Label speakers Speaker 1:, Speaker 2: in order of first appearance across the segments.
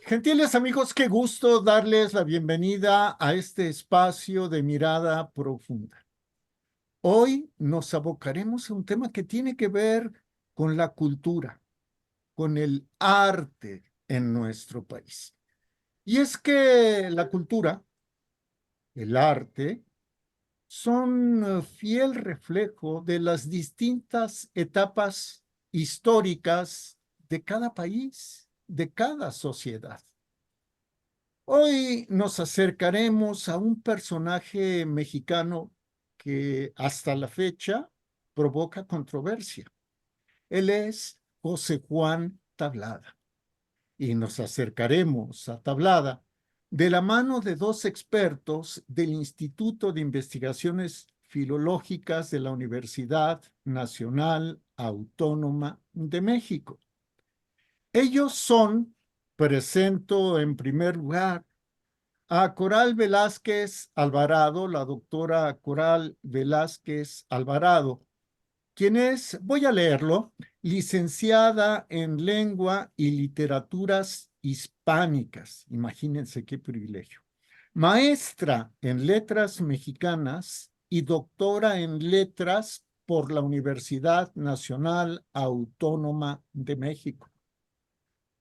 Speaker 1: Gentiles amigos, qué gusto darles la bienvenida a este espacio de mirada profunda. Hoy nos abocaremos a un tema que tiene que ver con la cultura, con el arte en nuestro país. Y es que la cultura, el arte, son fiel reflejo de las distintas etapas históricas de cada país, de cada sociedad. Hoy nos acercaremos a un personaje mexicano que hasta la fecha provoca controversia. Él es José Juan Tablada y nos acercaremos a Tablada de la mano de dos expertos del Instituto de Investigaciones Filológicas de la Universidad Nacional Autónoma de México. Ellos son, presento en primer lugar, a Coral Velázquez Alvarado, la doctora Coral Velázquez Alvarado, quien es, voy a leerlo, licenciada en Lengua y Literaturas Hispánicas. Imagínense qué privilegio. Maestra en Letras Mexicanas y doctora en Letras por la Universidad Nacional Autónoma de México.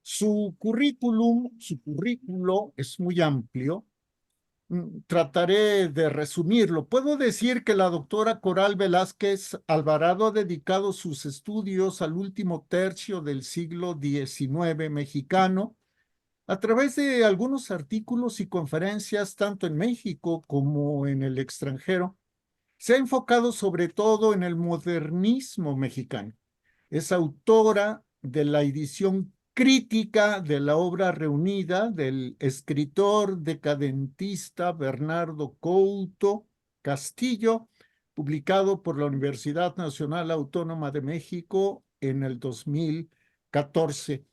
Speaker 1: Su currículo es muy amplio. Trataré de resumirlo. Puedo decir que la doctora Coral Velázquez Alvarado ha dedicado sus estudios al último tercio del siglo XIX mexicano a través de algunos artículos y conferencias tanto en México como en el extranjero. Se ha enfocado sobre todo en el modernismo mexicano. Es autora de la edición crítica de la obra reunida del escritor decadentista Bernardo Couto Castillo, publicado por la Universidad Nacional Autónoma de México en el 2014.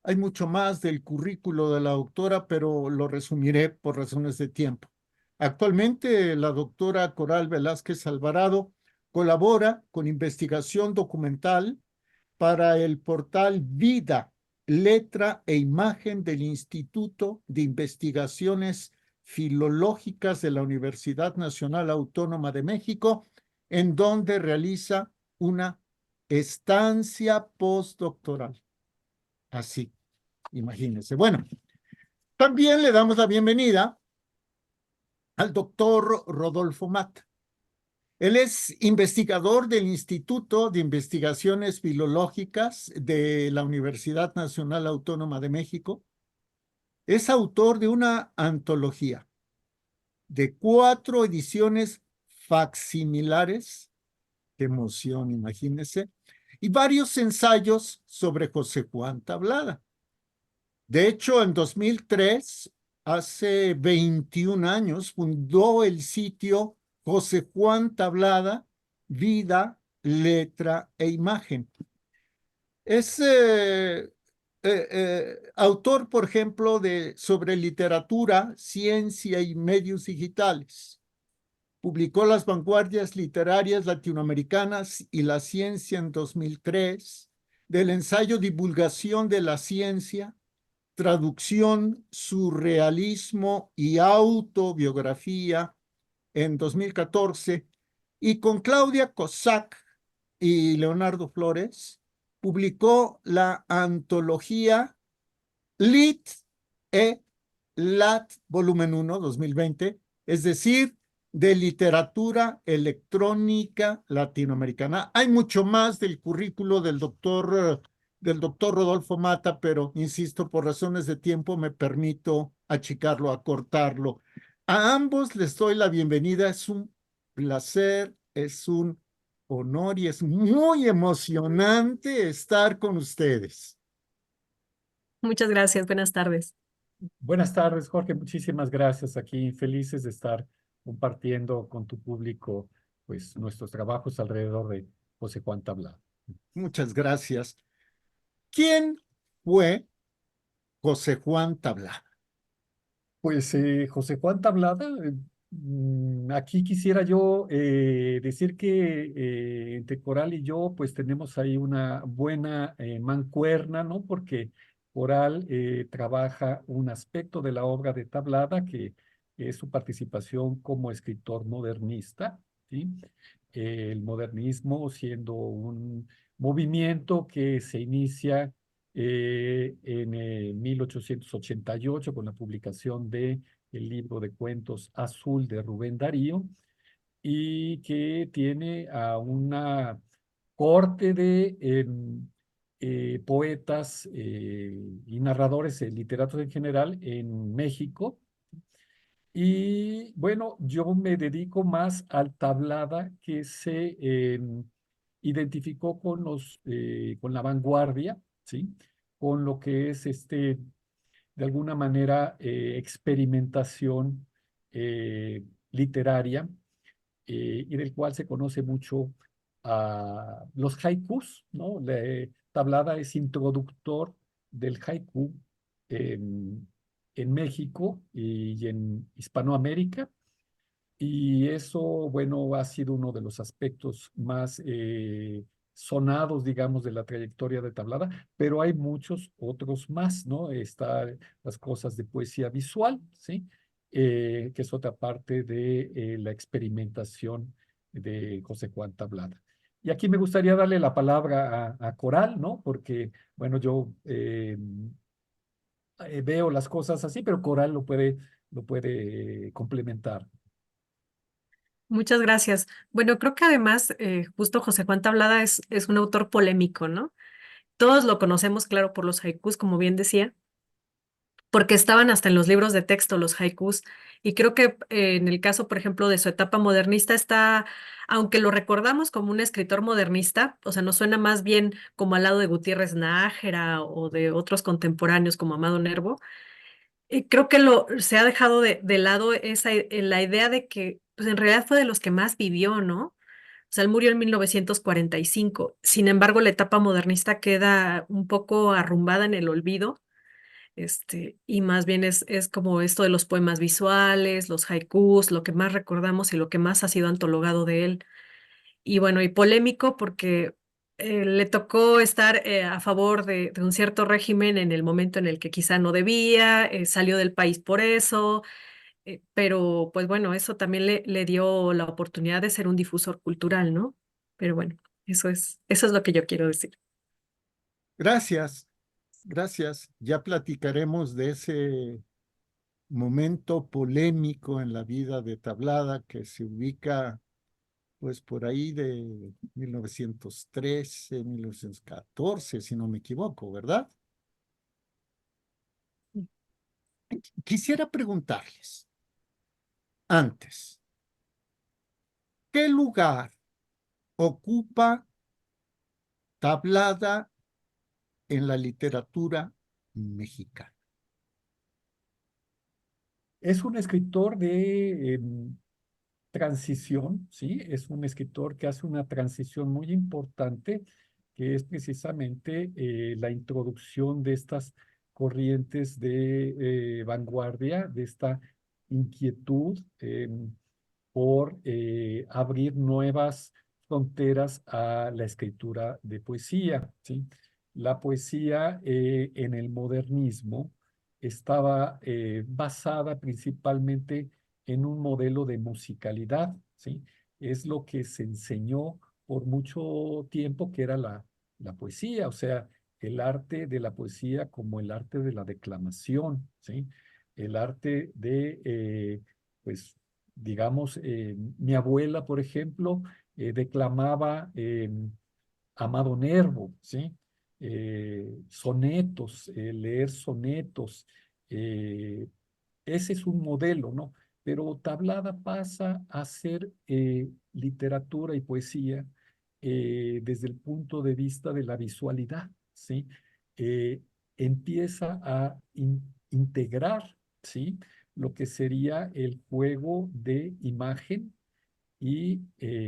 Speaker 1: Hay mucho más del currículo de la doctora, pero lo resumiré por razones de tiempo. Actualmente, la doctora Coral Velázquez Alvarado colabora con investigación documental para el portal Vida, Letra e Imagen del Instituto de Investigaciones Filológicas de la Universidad Nacional Autónoma de México, en donde realiza una estancia postdoctoral. Así, imagínense. Bueno, también le damos la bienvenida al doctor Rodolfo Mata. Él es investigador del Instituto de Investigaciones Filológicas de la Universidad Nacional Autónoma de México. Es autor de una antología de 4 ediciones facsimilares, qué emoción, imagínense, y varios ensayos sobre José Juan Tablada. De hecho, en 2003, hace 21 años, fundó el sitio José Juan Tablada, Vida, Letra e Imagen. Es autor, por ejemplo, sobre literatura, ciencia y medios digitales. Publicó Las Vanguardias Literarias Latinoamericanas y la Ciencia en 2003, del ensayo Divulgación de la Ciencia, Traducción, Surrealismo y Autobiografía en 2014, y con Claudia Cossack y Leonardo Flores publicó la antología Lit e Lat volumen 1 2020, es decir, de literatura electrónica latinoamericana. Hay mucho más del currículo del doctor Rodolfo Mata, pero insisto, por razones de tiempo me permito achicarlo, acortarlo. A ambos les doy la bienvenida. Es un placer, es un honor y es muy emocionante estar con ustedes.
Speaker 2: Muchas gracias, buenas tardes.
Speaker 3: Buenas tardes, Jorge. Muchísimas gracias. Aquí felices de estar compartiendo con tu público, pues, nuestros trabajos alrededor de José Juan Tablada.
Speaker 1: Muchas gracias. ¿Quién fue José Juan Tablada?
Speaker 3: Pues José Juan Tablada, aquí quisiera yo decir que entre Coral y yo, pues tenemos ahí una buena mancuerna, ¿no? Porque Coral trabaja un aspecto de la obra de Tablada que es su participación como escritor modernista, ¿sí? El modernismo siendo un movimiento que se inicia en 1888 con la publicación de el libro de cuentos Azul de Rubén Darío y que tiene a una corte de poetas y narradores, literatos en general en México. Y bueno, yo me dedico más al Tablada que se identificó con con la vanguardia, ¿sí? Con lo que es de alguna manera, experimentación literaria y del cual se conoce mucho a los haikus, ¿no? Tablada es introductor del haiku en, en México y en Hispanoamérica. Y eso, bueno, ha sido uno de los aspectos más sonados, digamos, de la trayectoria de Tablada, pero hay muchos otros más, ¿no? Están las cosas de poesía visual, ¿sí? Que es otra parte de la experimentación de José Juan Tablada. Y aquí me gustaría darle la palabra a Coral, ¿no? Porque, bueno, yo veo las cosas así, pero Coral lo puede complementar.
Speaker 2: Muchas gracias. Bueno, creo que además, justo José Juan Tablada es un autor polémico, ¿no? Todos lo conocemos, claro, por los haikus, como bien decía, porque estaban hasta en los libros de texto los haikus. Y creo que en el caso, por ejemplo, de su etapa modernista está, aunque lo recordamos como un escritor modernista, o sea, nos suena más bien como al lado de Gutiérrez Nájera o de otros contemporáneos como Amado Nervo. Creo que se ha dejado de lado la idea de que pues, en realidad fue de los que más vivió, ¿no? O sea, él murió en 1945. Sin embargo, la etapa modernista queda un poco arrumbada en el olvido, y más bien es como esto de los poemas visuales, los haikus, lo que más recordamos y lo que más ha sido antologado de él. Y bueno, y polémico porque le tocó estar a favor de un cierto régimen en el momento en el que quizá no debía, salió del país por eso, pero pues bueno, eso también le dio la oportunidad de ser un difusor cultural, ¿no? Pero bueno, eso es lo que yo quiero decir.
Speaker 1: Gracias, gracias. Ya platicaremos de ese momento polémico en la vida de Tablada que se ubica pues por ahí de 1913, 1914, si no me equivoco, ¿verdad? Quisiera preguntarles antes, ¿qué lugar ocupa Tablada en la literatura mexicana?
Speaker 3: Es un escritor de transición, ¿sí? Es un escritor que hace una transición muy importante, que es precisamente la introducción de estas corrientes de vanguardia, de esta inquietud por abrir nuevas fronteras a la escritura de poesía, ¿sí? La poesía en el modernismo estaba basada principalmente en un modelo de musicalidad, ¿sí? Es lo que se enseñó por mucho tiempo que era la poesía, o sea, el arte de la poesía como el arte de la declamación, ¿sí? El arte de, pues, digamos, mi abuela, por ejemplo, declamaba Amado Nervo, ¿sí? Sonetos, leer sonetos. eh, Ese es un modelo, ¿no? Pero Tablada pasa a ser literatura y poesía desde el punto de vista de la visualidad, ¿sí? Eh, Empieza a integrar, ¿sí? Lo que sería el juego de imagen y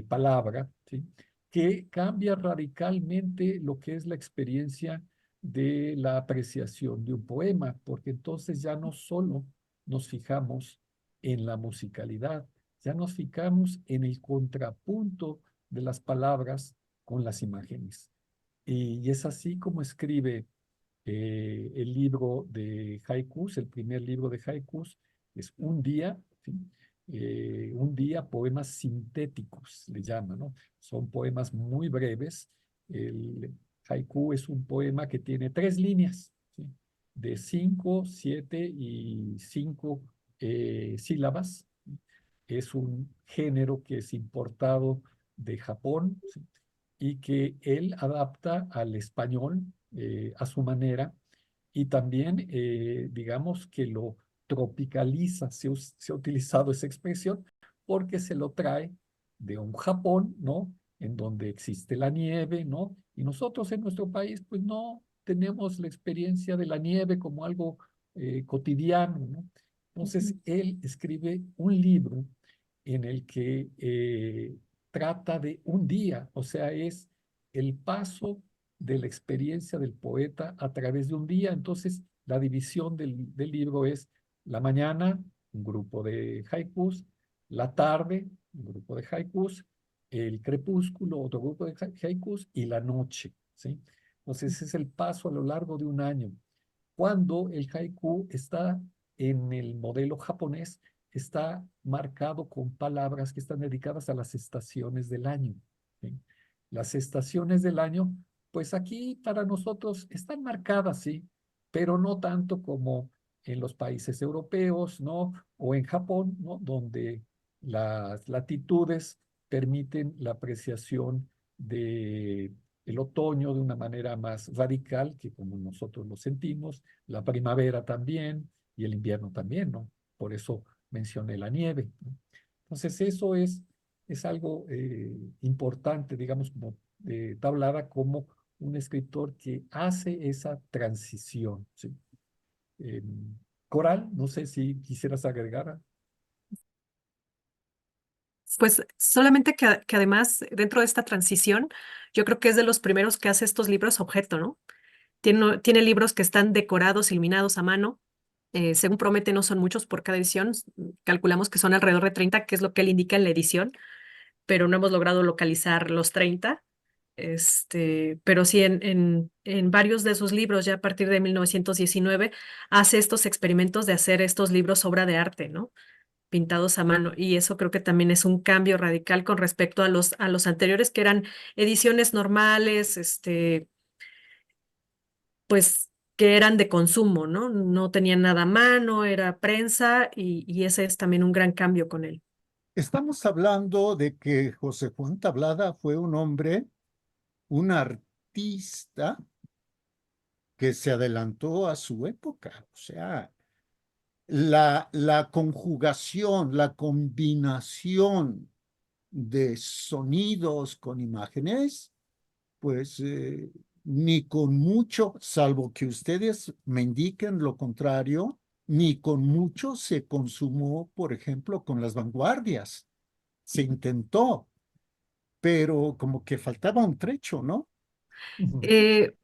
Speaker 3: palabra, ¿sí? Que cambia radicalmente lo que es la experiencia de la apreciación de un poema, porque entonces ya no solo nos fijamos en la musicalidad, ya nos fijamos en el contrapunto de las palabras con las imágenes. Y es así como escribe el libro de haikus, el primer libro de haikus, es Un día, ¿sí? Un día, poemas sintéticos, le llaman, ¿no? Son poemas muy breves. El haiku es un poema que tiene 3 líneas, ¿sí? De 5, 7 y 5 sílabas. Es un género que es importado de Japón, ¿sí? Y que él adapta al español a su manera y también, digamos que lo tropicaliza, se ha utilizado esa expresión, porque se lo trae de un Japón, ¿no? En donde existe la nieve, ¿no? Y nosotros en nuestro país, pues no tenemos la experiencia de la nieve como algo cotidiano, ¿no? Entonces,
Speaker 2: Ujú.
Speaker 3: él escribe un libro en el que trata de un día, o sea, es el paso de la experiencia del poeta a través de un día. Entonces, la división del libro es la mañana, un grupo de haikus, la tarde, un grupo de haikus, el crepúsculo, otro grupo de haikus, y la noche, ¿sí? Entonces, ese es el paso a lo largo de un año. Cuando el haiku está en el modelo japonés, está marcado con palabras que están dedicadas a las estaciones del año, ¿sí? Las estaciones del año, pues aquí para nosotros están marcadas, sí, pero no tanto como en los países europeos, ¿no? O en Japón, ¿no? Donde las latitudes permiten la apreciación de el otoño de una manera más radical que como nosotros lo sentimos, la primavera también y el invierno también, ¿no? Por eso mencioné la nieve, ¿no? Entonces eso es algo importante, digamos, como Tablada, como un escritor que hace esa transición, ¿sí? Eh, Coral, no sé si quisieras agregar.
Speaker 2: Pues solamente que además dentro de esta transición, yo creo que es de los primeros que hace estos libros objeto, ¿no? Tiene libros que están decorados, iluminados a mano. Según promete, no son muchos por cada edición. Calculamos que son alrededor de 30, que es lo que él indica en la edición, pero no hemos logrado localizar los 30. Pero sí, en varios de sus libros, ya a partir de 1919, hace estos experimentos de hacer estos libros obra de arte, ¿no? Pintados a mano. Y eso creo que también es un cambio radical con respecto a los anteriores, que eran ediciones normales, pues que eran de consumo, ¿no? No tenían nada a mano, era prensa y ese es también un gran cambio con él.
Speaker 1: Estamos hablando de que José Juan Tablada fue un hombre, un artista que se adelantó a su época. O sea, la conjugación, la combinación de sonidos con imágenes, pues ni con mucho, salvo que ustedes me indiquen lo contrario, ni con mucho se consumó, por ejemplo, con las vanguardias. Se intentó, pero como que faltaba un trecho, ¿no?
Speaker 3: Ujú.
Speaker 2: Eh,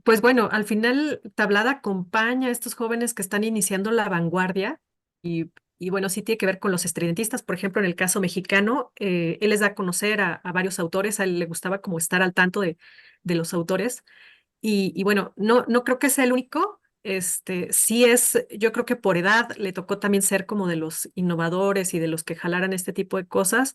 Speaker 2: pues bueno, al final Tablada acompaña a estos jóvenes que están iniciando la vanguardia y bueno, sí tiene que ver con los estridentistas. Por ejemplo, en el caso mexicano, él les da a conocer a varios autores, a él le gustaba como estar al tanto de los autores. Y bueno, no creo que sea el único. Sí es, yo creo que por edad le tocó también ser como de los innovadores y de los que jalaran este tipo de cosas.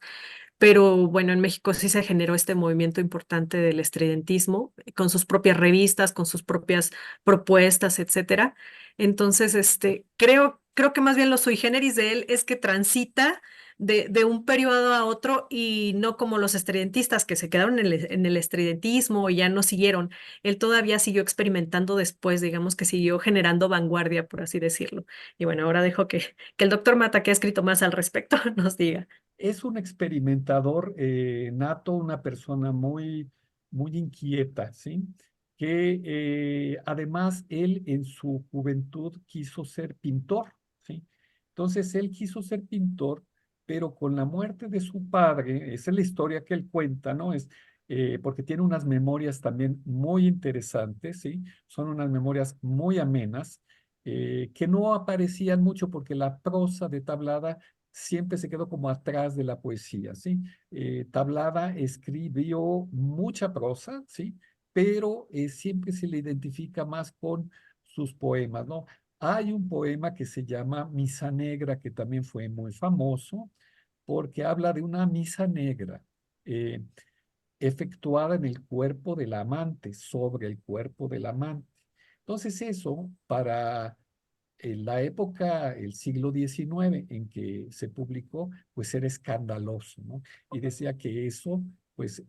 Speaker 2: Pero bueno, en México sí se generó este movimiento importante del estridentismo, con sus propias revistas, con sus propias propuestas, etcétera. Entonces, creo que más bien lo sui generis de él es que transita de un periodo a otro y no como los estridentistas que se quedaron en el estridentismo y ya no siguieron. Él todavía siguió experimentando después, digamos que siguió generando vanguardia, por así decirlo. Y bueno, ahora dejo que el doctor Mata, que ha escrito más al respecto, nos diga.
Speaker 3: Es un experimentador nato, una persona muy inquieta, ¿sí? Que además él en su juventud quiso ser pintor, ¿sí? Entonces él quiso ser pintor, pero con la muerte de su padre, esa es la historia que él cuenta, ¿no? Porque tiene unas memorias también muy interesantes, ¿sí? Son unas memorias muy amenas, que no aparecían mucho porque la prosa de Tablada siempre se quedó como atrás de la poesía, ¿sí? Tablada escribió mucha prosa, ¿sí? pero siempre se le identifica más con sus poemas, ¿no? Hay un poema que se llama Misa Negra, que también fue muy famoso, porque habla de una misa negra eh, efectuada en el cuerpo del amante, sobre el cuerpo del amante. Entonces eso, para la época, el siglo XIX en que se publicó, pues era escandaloso, ¿no? Y decía que eso, pues,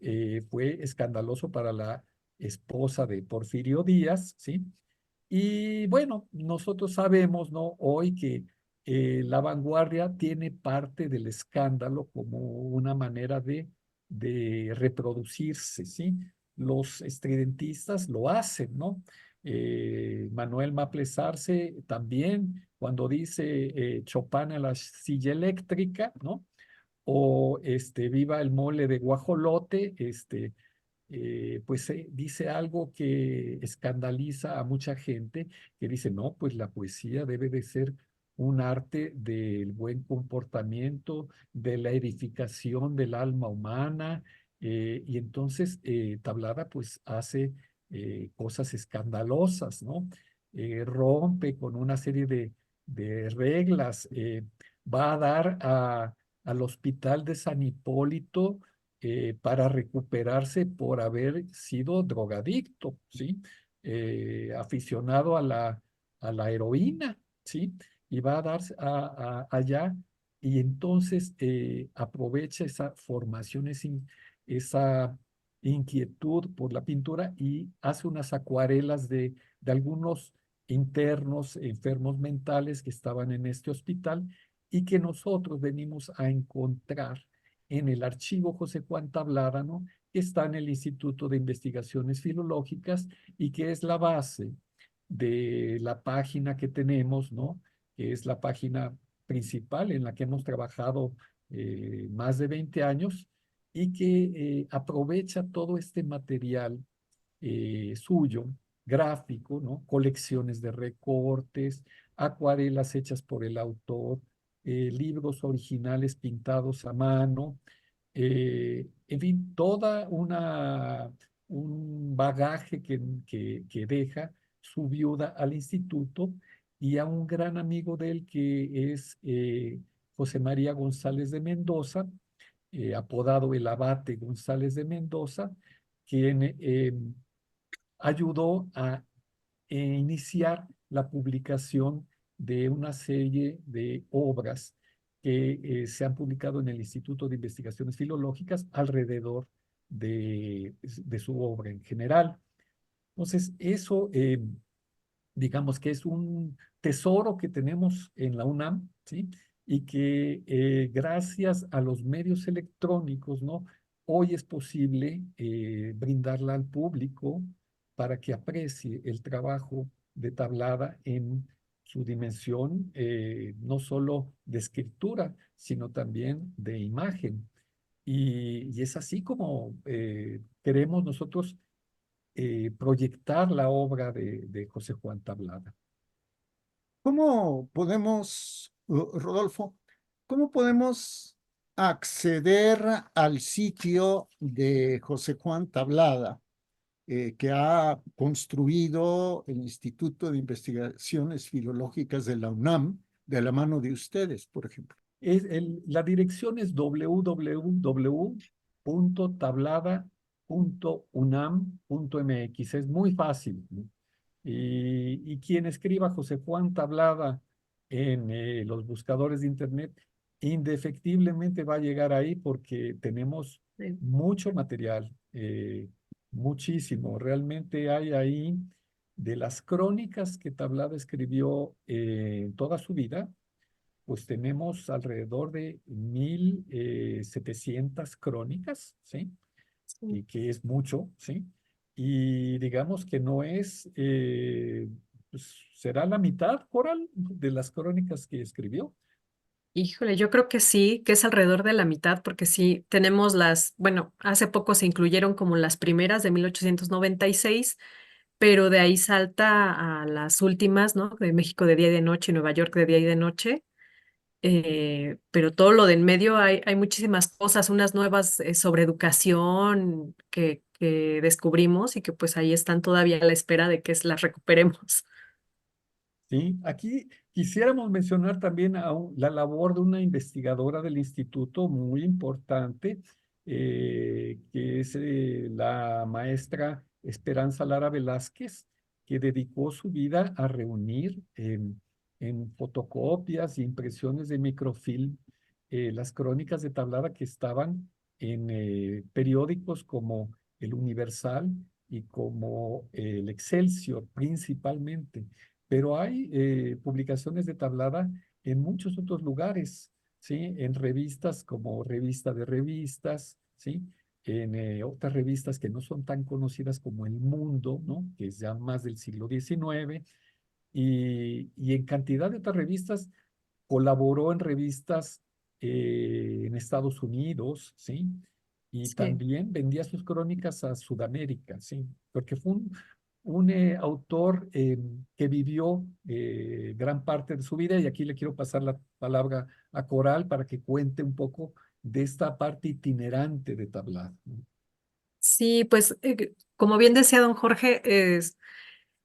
Speaker 3: fue escandaloso para la esposa de Porfirio Díaz, ¿sí? Y bueno, nosotros sabemos, ¿no? Hoy que la vanguardia tiene parte del escándalo como una manera de reproducirse, ¿sí? Los estridentistas lo hacen, ¿no? Manuel Maples Arce también, cuando dice Chopin a la silla eléctrica, ¿no? O viva el mole de guajolote, pues dice algo que escandaliza a mucha gente, que dice, no, pues la poesía debe de ser un arte del buen comportamiento, de la edificación del alma humana, y entonces Tablada pues hace cosas escandalosas, ¿no? Rompe con una serie de reglas, va a dar al hospital de San Hipólito para recuperarse por haber sido drogadicto, ¿sí? Aficionado a la heroína, ¿sí? Y va a darse allá y entonces aprovecha esa formación, esa inquietud por la pintura y hace unas acuarelas de algunos internos, enfermos mentales que estaban en este hospital y que nosotros venimos a encontrar en el archivo José Juan Tablada, ¿no? Que está en el Instituto de Investigaciones Filológicas y que es la base de la página que tenemos, ¿no? Que es la página principal en la que hemos trabajado más de 20 años y que aprovecha todo este material suyo, gráfico, ¿no? Colecciones de recortes, acuarelas hechas por el autor, libros originales pintados a mano, en fin, un bagaje que deja su viuda al instituto y a un gran amigo de él que es José María González de Mendoza, apodado el Abate González de Mendoza, quien ayudó a iniciar la publicación de una serie de obras que se han publicado en el Instituto de Investigaciones Filológicas alrededor de su obra en general. Entonces, eso, digamos que es un tesoro que tenemos en la UNAM, ¿sí? Y que gracias a los medios electrónicos, ¿no? Hoy es posible brindarla al público para que aprecie el trabajo de Tablada en su dimensión, no solo de escritura, sino también de imagen. Y es así como queremos nosotros proyectar la obra de José Juan Tablada.
Speaker 1: ¿Cómo podemos, Rodolfo, cómo podemos acceder al sitio de José Juan Tablada, que ha construido el Instituto de Investigaciones Filológicas de la UNAM, de la mano de ustedes, por ejemplo?
Speaker 3: La dirección es www.tablada.unam.mx. Es muy fácil, ¿no? Y quien escriba José Juan Tablada en los buscadores de Internet, indefectiblemente va a llegar ahí porque tenemos
Speaker 2: Sí.
Speaker 3: mucho material, muchísimo. Realmente hay ahí de las crónicas que Tablada escribió toda su vida, pues tenemos alrededor de 1,700 crónicas, ¿sí?
Speaker 2: Sí.
Speaker 3: Y que es mucho, ¿sí? Y digamos que no es, pues será la mitad, Coral, de las crónicas que escribió.
Speaker 2: Híjole, yo creo que sí, que es alrededor de la mitad, porque sí tenemos bueno, hace poco se incluyeron como las primeras de 1896, pero de ahí salta a las últimas, ¿no? De México de día y de noche y Nueva York de día y de noche. Pero todo lo de en medio hay muchísimas cosas, unas nuevas sobre educación que descubrimos y que pues ahí están todavía a la espera de que las recuperemos.
Speaker 3: Sí, aquí quisiéramos mencionar también la labor de una investigadora del instituto muy importante, que es la maestra Esperanza Lara Velázquez, que dedicó su vida a reunir en fotocopias e impresiones de microfilm las crónicas de tablada que estaban en periódicos como El Universal y como el Excelsior principalmente, pero hay publicaciones de tablada en muchos otros lugares, ¿sí? En revistas como Revista de Revistas, ¿sí? En otras revistas que no son tan conocidas como El Mundo, ¿no? Que es ya más del siglo XIX, y en cantidad de otras revistas. Colaboró en revistas en Estados Unidos, ¿sí? Y
Speaker 2: Sí.
Speaker 3: también vendía sus crónicas a Sudamérica, ¿sí? Porque fue un autor que vivió gran parte de su vida, y aquí le quiero pasar la palabra a Coral para que cuente un poco de esta parte itinerante de Tablada, ¿no?
Speaker 2: Sí, pues como bien decía don Jorge,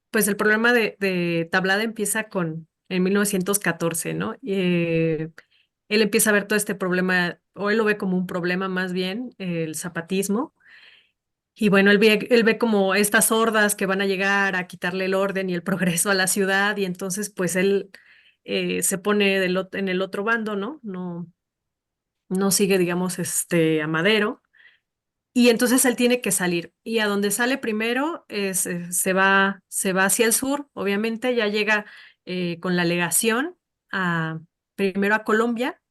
Speaker 2: pues el problema de Tablada empieza en 1914, ¿no? Él empieza a ver todo este problema, o él lo ve como un problema más bien, el zapatismo. Y bueno, él ve como estas hordas que van a llegar a quitarle el orden y el progreso a la ciudad, y entonces pues él se pone en el otro bando, ¿no? No sigue, digamos, a Madero. Y entonces él tiene que salir. Y a donde sale primero se va hacia el sur, obviamente, ya llega con la legación primero a Colombia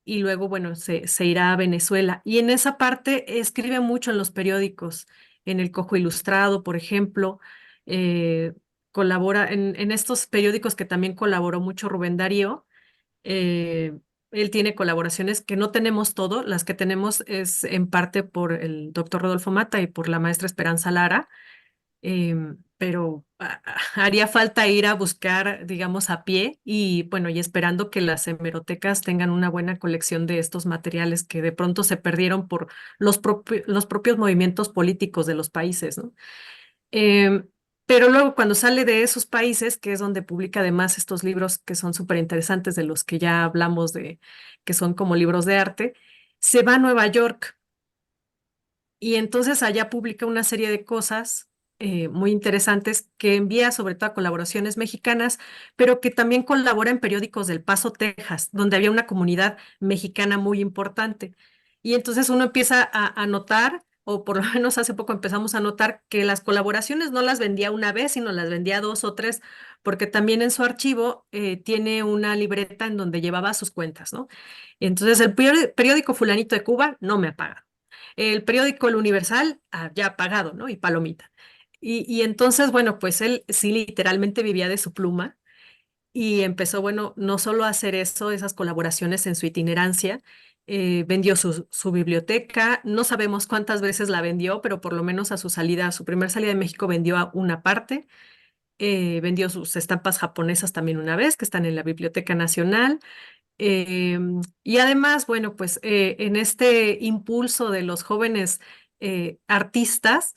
Speaker 2: y luego, bueno, se irá a Venezuela. Y en esa parte escribe mucho en los periódicos, en el Cojo Ilustrado, por ejemplo, eh, colabora en estos periódicos que también colaboró mucho Rubén Darío. eh, Él tiene colaboraciones que no tenemos todo, las que tenemos es en parte por el doctor Rodolfo Mata y por la maestra Esperanza Lara, pero haría falta ir a buscar, digamos, a pie y bueno, y esperando que las hemerotecas tengan una buena colección de estos materiales que de pronto se perdieron por los propios movimientos políticos de los países, ¿no? Em, pero luego cuando sale de esos países, que es donde publica además estos libros que son súper interesantes, de los que ya hablamos que son como libros de arte, se va a Nueva York y entonces allá publica una serie de cosas muy interesantes que envía sobre todo a colaboraciones mexicanas, pero que también colabora en periódicos del Paso, Texas, donde había una comunidad mexicana muy importante. Y entonces uno empieza a notar, o por lo menos hace poco empezamos a notar, que las colaboraciones no las vendía una vez, sino las vendía dos o tres, porque también en su archivo tiene una libreta en donde llevaba sus cuentas, ¿no? Entonces el periódico Fulanito de Cuba no me ha pagado. El periódico El Universal, ya pagado, ¿no? Y palomita. Y entonces, bueno, pues él sí literalmente vivía de su pluma y empezó, bueno, no solo a hacer eso, esas colaboraciones en su itinerancia, vendió su biblioteca, no sabemos cuántas veces la vendió, pero por lo menos a su primera salida de México vendió una parte, vendió sus estampas japonesas también una vez, que están en la Biblioteca Nacional. Y además, bueno, pues en este impulso de los jóvenes artistas,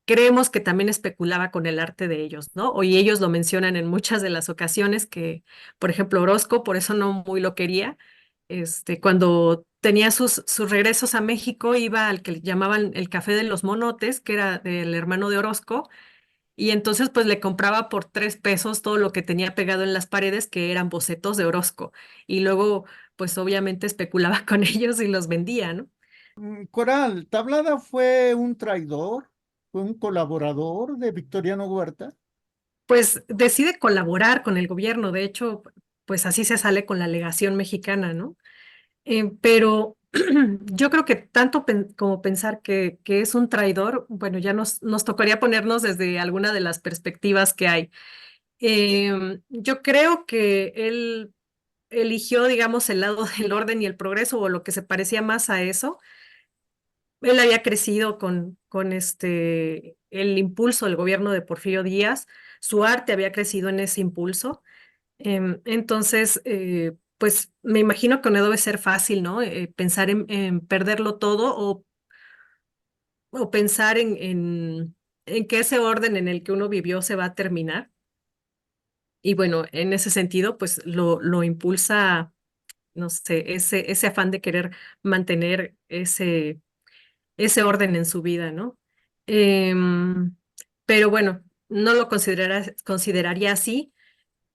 Speaker 2: creemos que también especulaba con el arte de ellos, ¿no? Y ellos lo mencionan en muchas de las ocasiones que, por ejemplo, Orozco, por eso no muy lo quería, cuando tenía sus regresos a México, iba al que llamaban el Café de los Monotes, que era del hermano de Orozco, y entonces pues le compraba por 3 pesos todo lo que tenía pegado en las paredes, que eran bocetos de Orozco. Y luego pues obviamente especulaba con ellos y los vendía, ¿no?
Speaker 1: Coral, ¿Tablada fue un traidor? ¿Fue un colaborador de Victoriano Huerta?
Speaker 2: Pues decide colaborar con el gobierno, de hecho pues así se sale con la legación mexicana, ¿no? Pero yo creo que tanto como pensar que es un traidor, bueno, ya nos tocaría ponernos desde alguna de las perspectivas que hay. Yo creo que él eligió, digamos, el lado del orden y el progreso, o lo que se parecía más a eso. Él había crecido con el impulso del gobierno de Porfirio Díaz, su arte había crecido en ese impulso. Entonces, pues me imagino que no debe ser fácil, ¿no? Pensar en perderlo todo o pensar en que ese orden en el que uno vivió se va a terminar. Y bueno, en ese sentido, pues lo impulsa, no sé, ese afán de querer mantener ese orden en su vida, ¿no? Em, pero bueno, no lo consideraría así,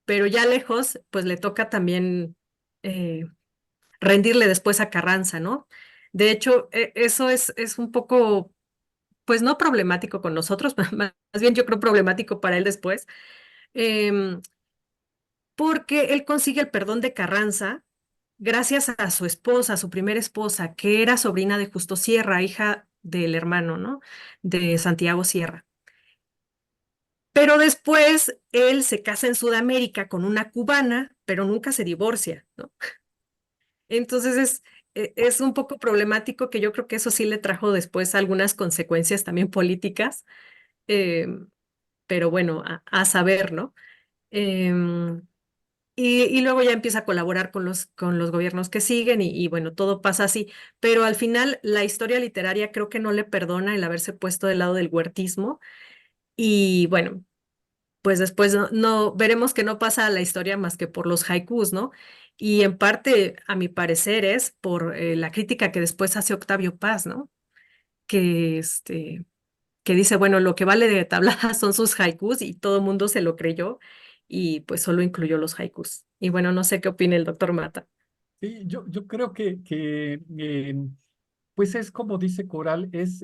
Speaker 2: pero ya lejos, pues le toca también eh, rendirle después a Carranza, ¿no? De hecho, eso es un poco, pues no problemático con nosotros, más bien yo creo problemático para él después, em, porque él consigue el perdón de Carranza gracias a su esposa, su primera esposa, que era sobrina de Justo Sierra, hija del hermano, ¿no? De Santiago Sierra. Pero después él se casa en Sudamérica con una cubana, pero nunca se divorcia, ¿no? Entonces es un poco problemático que yo creo que eso sí le trajo después algunas consecuencias también políticas, eh, pero bueno, a saber, ¿no? Em, y luego ya empieza a colaborar con los gobiernos que siguen y bueno, todo pasa así. Pero al final la historia literaria creo que no le perdona el haberse puesto del lado del huertismo y bueno, pues después veremos que no pasa la historia más que por los haikus, ¿no? Y en parte, a mi parecer, es por la crítica que después hace Octavio Paz, ¿no? Que, que dice, bueno, lo que vale de tablada son sus haikus y todo el mundo se lo creyó y pues solo incluyó los haikus. Y bueno, no sé qué opina el doctor Mata.
Speaker 3: Sí, yo creo que pues es como dice Coral, es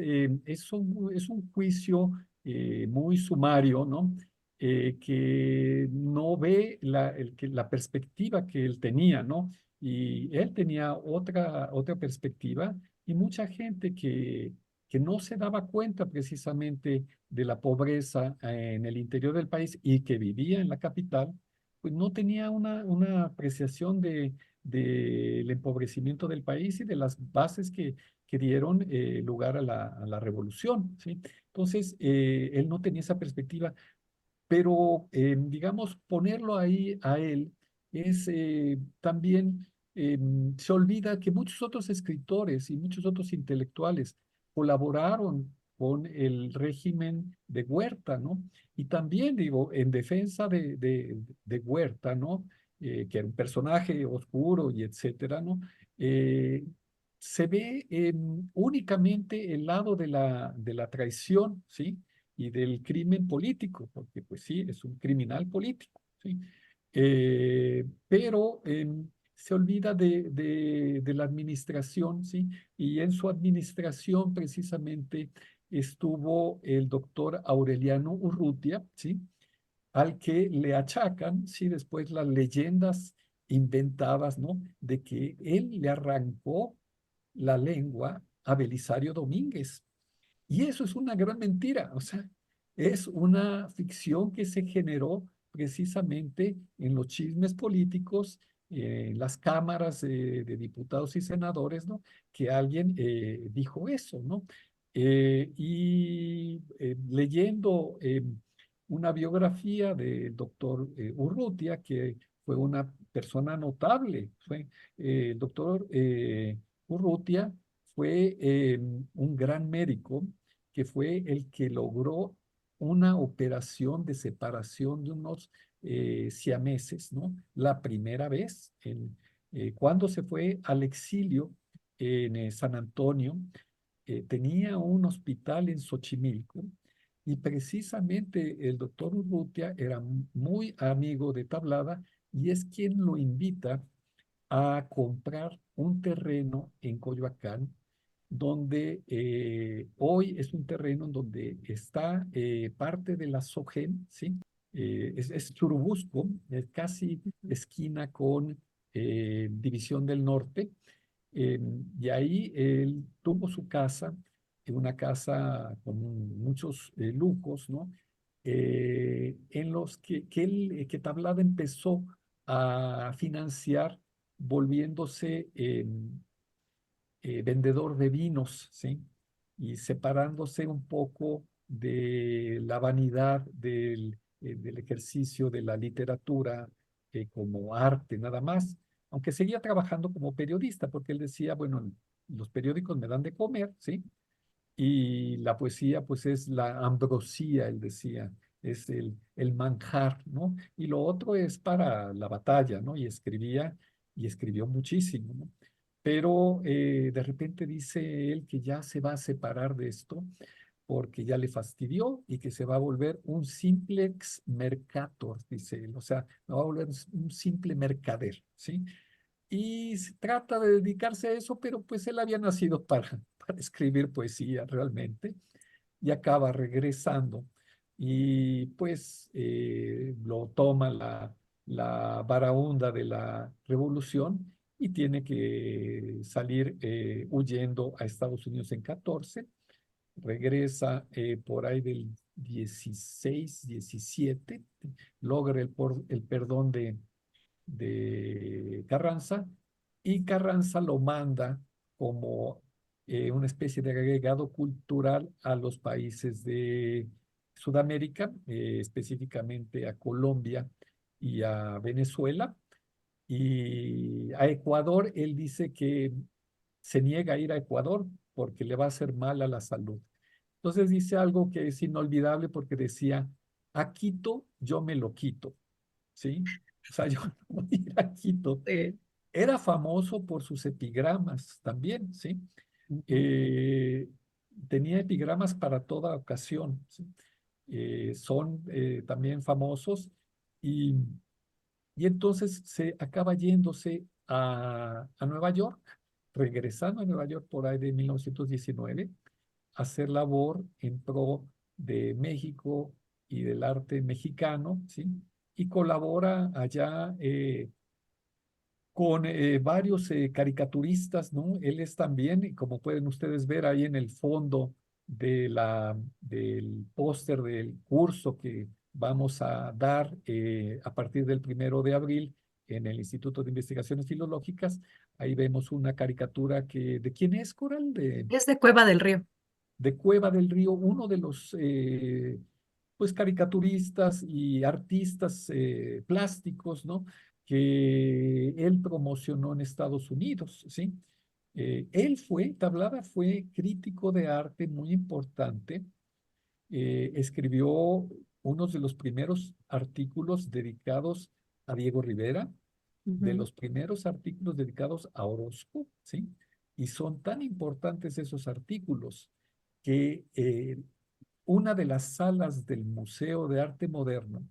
Speaker 3: un juicio muy sumario, ¿no? Que no ve la perspectiva que él tenía, ¿no? Y él tenía otra perspectiva y mucha gente que no se daba cuenta precisamente de la pobreza en el interior del país y que vivía en la capital, pues no tenía una apreciación del empobrecimiento del país y de las bases que dieron lugar a la revolución, ¿sí? Entonces, él no tenía esa perspectiva, pero, digamos, ponerlo ahí a él es también, se olvida que muchos otros escritores y muchos otros intelectuales colaboraron con el régimen de Huerta, ¿no? Y también, digo, en defensa de Huerta, ¿no? Que era un personaje oscuro y etcétera, ¿no? Eh, Se ve únicamente el lado de la traición, ¿sí? Y del crimen político, porque pues sí, es un criminal político, ¿sí? Pero se olvida de la administración, ¿sí? Y en su administración precisamente estuvo el doctor Aureliano Urrutia, ¿sí? Al que le achacan, ¿sí? Después las leyendas inventadas, ¿no? De que él le arrancó la lengua a Belisario Domínguez, y eso es una gran mentira, o sea, es una ficción que se generó precisamente en los chismes políticos, en las cámaras de diputados y senadores, ¿no? Que alguien dijo eso, ¿no? Leyendo una biografía del doctor Urrutia, que fue una persona notable, fue el doctor Urrutia fue un gran médico que fue el que logró una operación de separación de unos siameses, ¿no? La primera vez, cuando se fue al exilio en San Antonio, tenía un hospital en Xochimilco y precisamente el doctor Urrutia era muy amigo de Tablada y es quien lo invita a comprar un terreno en Coyoacán, donde hoy es un terreno en donde está parte de la SOGEN, ¿sí? Es Churubusco, es casi esquina con División del Norte, y ahí él tuvo su casa, una casa con muchos lujos, ¿no? En los que Tablada empezó a financiar volviéndose vendedor de vinos, ¿sí? Y separándose un poco de la vanidad del ejercicio de la literatura como arte nada más, aunque seguía trabajando como periodista, porque él decía, bueno, los periódicos me dan de comer, ¿sí? y la poesía pues es la ambrosía, él decía, es el manjar, ¿no? Y lo otro es para la batalla, ¿no? Y escribió muchísimo, ¿no? Pero de repente dice él que ya se va a separar de esto porque ya le fastidió y que se va a volver un simplex mercator, dice él, o sea, va a volver un simple mercader, ¿sí? Y se trata de dedicarse a eso, pero pues él había nacido para escribir poesía realmente y acaba regresando y pues lo toma la varaunda de la revolución y tiene que salir huyendo a Estados Unidos en 14, regresa por ahí del 16, 17, logra el perdón de Carranza y Carranza lo manda como una especie de agregado cultural a los países de Sudamérica, específicamente a Colombia y a Venezuela. Y a Ecuador, él dice que se niega a ir a Ecuador porque le va a hacer mal a la salud. Entonces dice algo que es inolvidable porque decía, a Quito yo me lo quito, ¿sí? O sea, yo no voy a ir a Quito. Era famoso por sus epigramas también, ¿sí?
Speaker 1: Ujú.
Speaker 3: Eh, Tenía epigramas para toda ocasión, ¿sí? Son también famosos y, y entonces se acaba yéndose a Nueva York, regresando a Nueva York por ahí de 1919, a hacer labor en pro de México y del arte mexicano, ¿sí? Y colabora allá con varios caricaturistas, ¿no? Él es también, y como pueden ustedes ver ahí en el fondo del póster del curso que vamos a dar a partir del 1 de abril en el Instituto de Investigaciones Filológicas, ahí vemos una caricatura ¿de quién es, Coral?
Speaker 2: Es de Cueva del Río.
Speaker 3: De Cueva del Río, uno de los pues caricaturistas y artistas plásticos, ¿no? Que él promocionó en Estados Unidos, ¿sí? Tablada fue crítico de arte muy importante, escribió unos de los primeros artículos dedicados a Diego Rivera, de
Speaker 2: Ujú.
Speaker 3: los primeros artículos dedicados a Orozco, ¿sí? Y son tan importantes esos artículos que una de las salas del Museo de Arte Moderno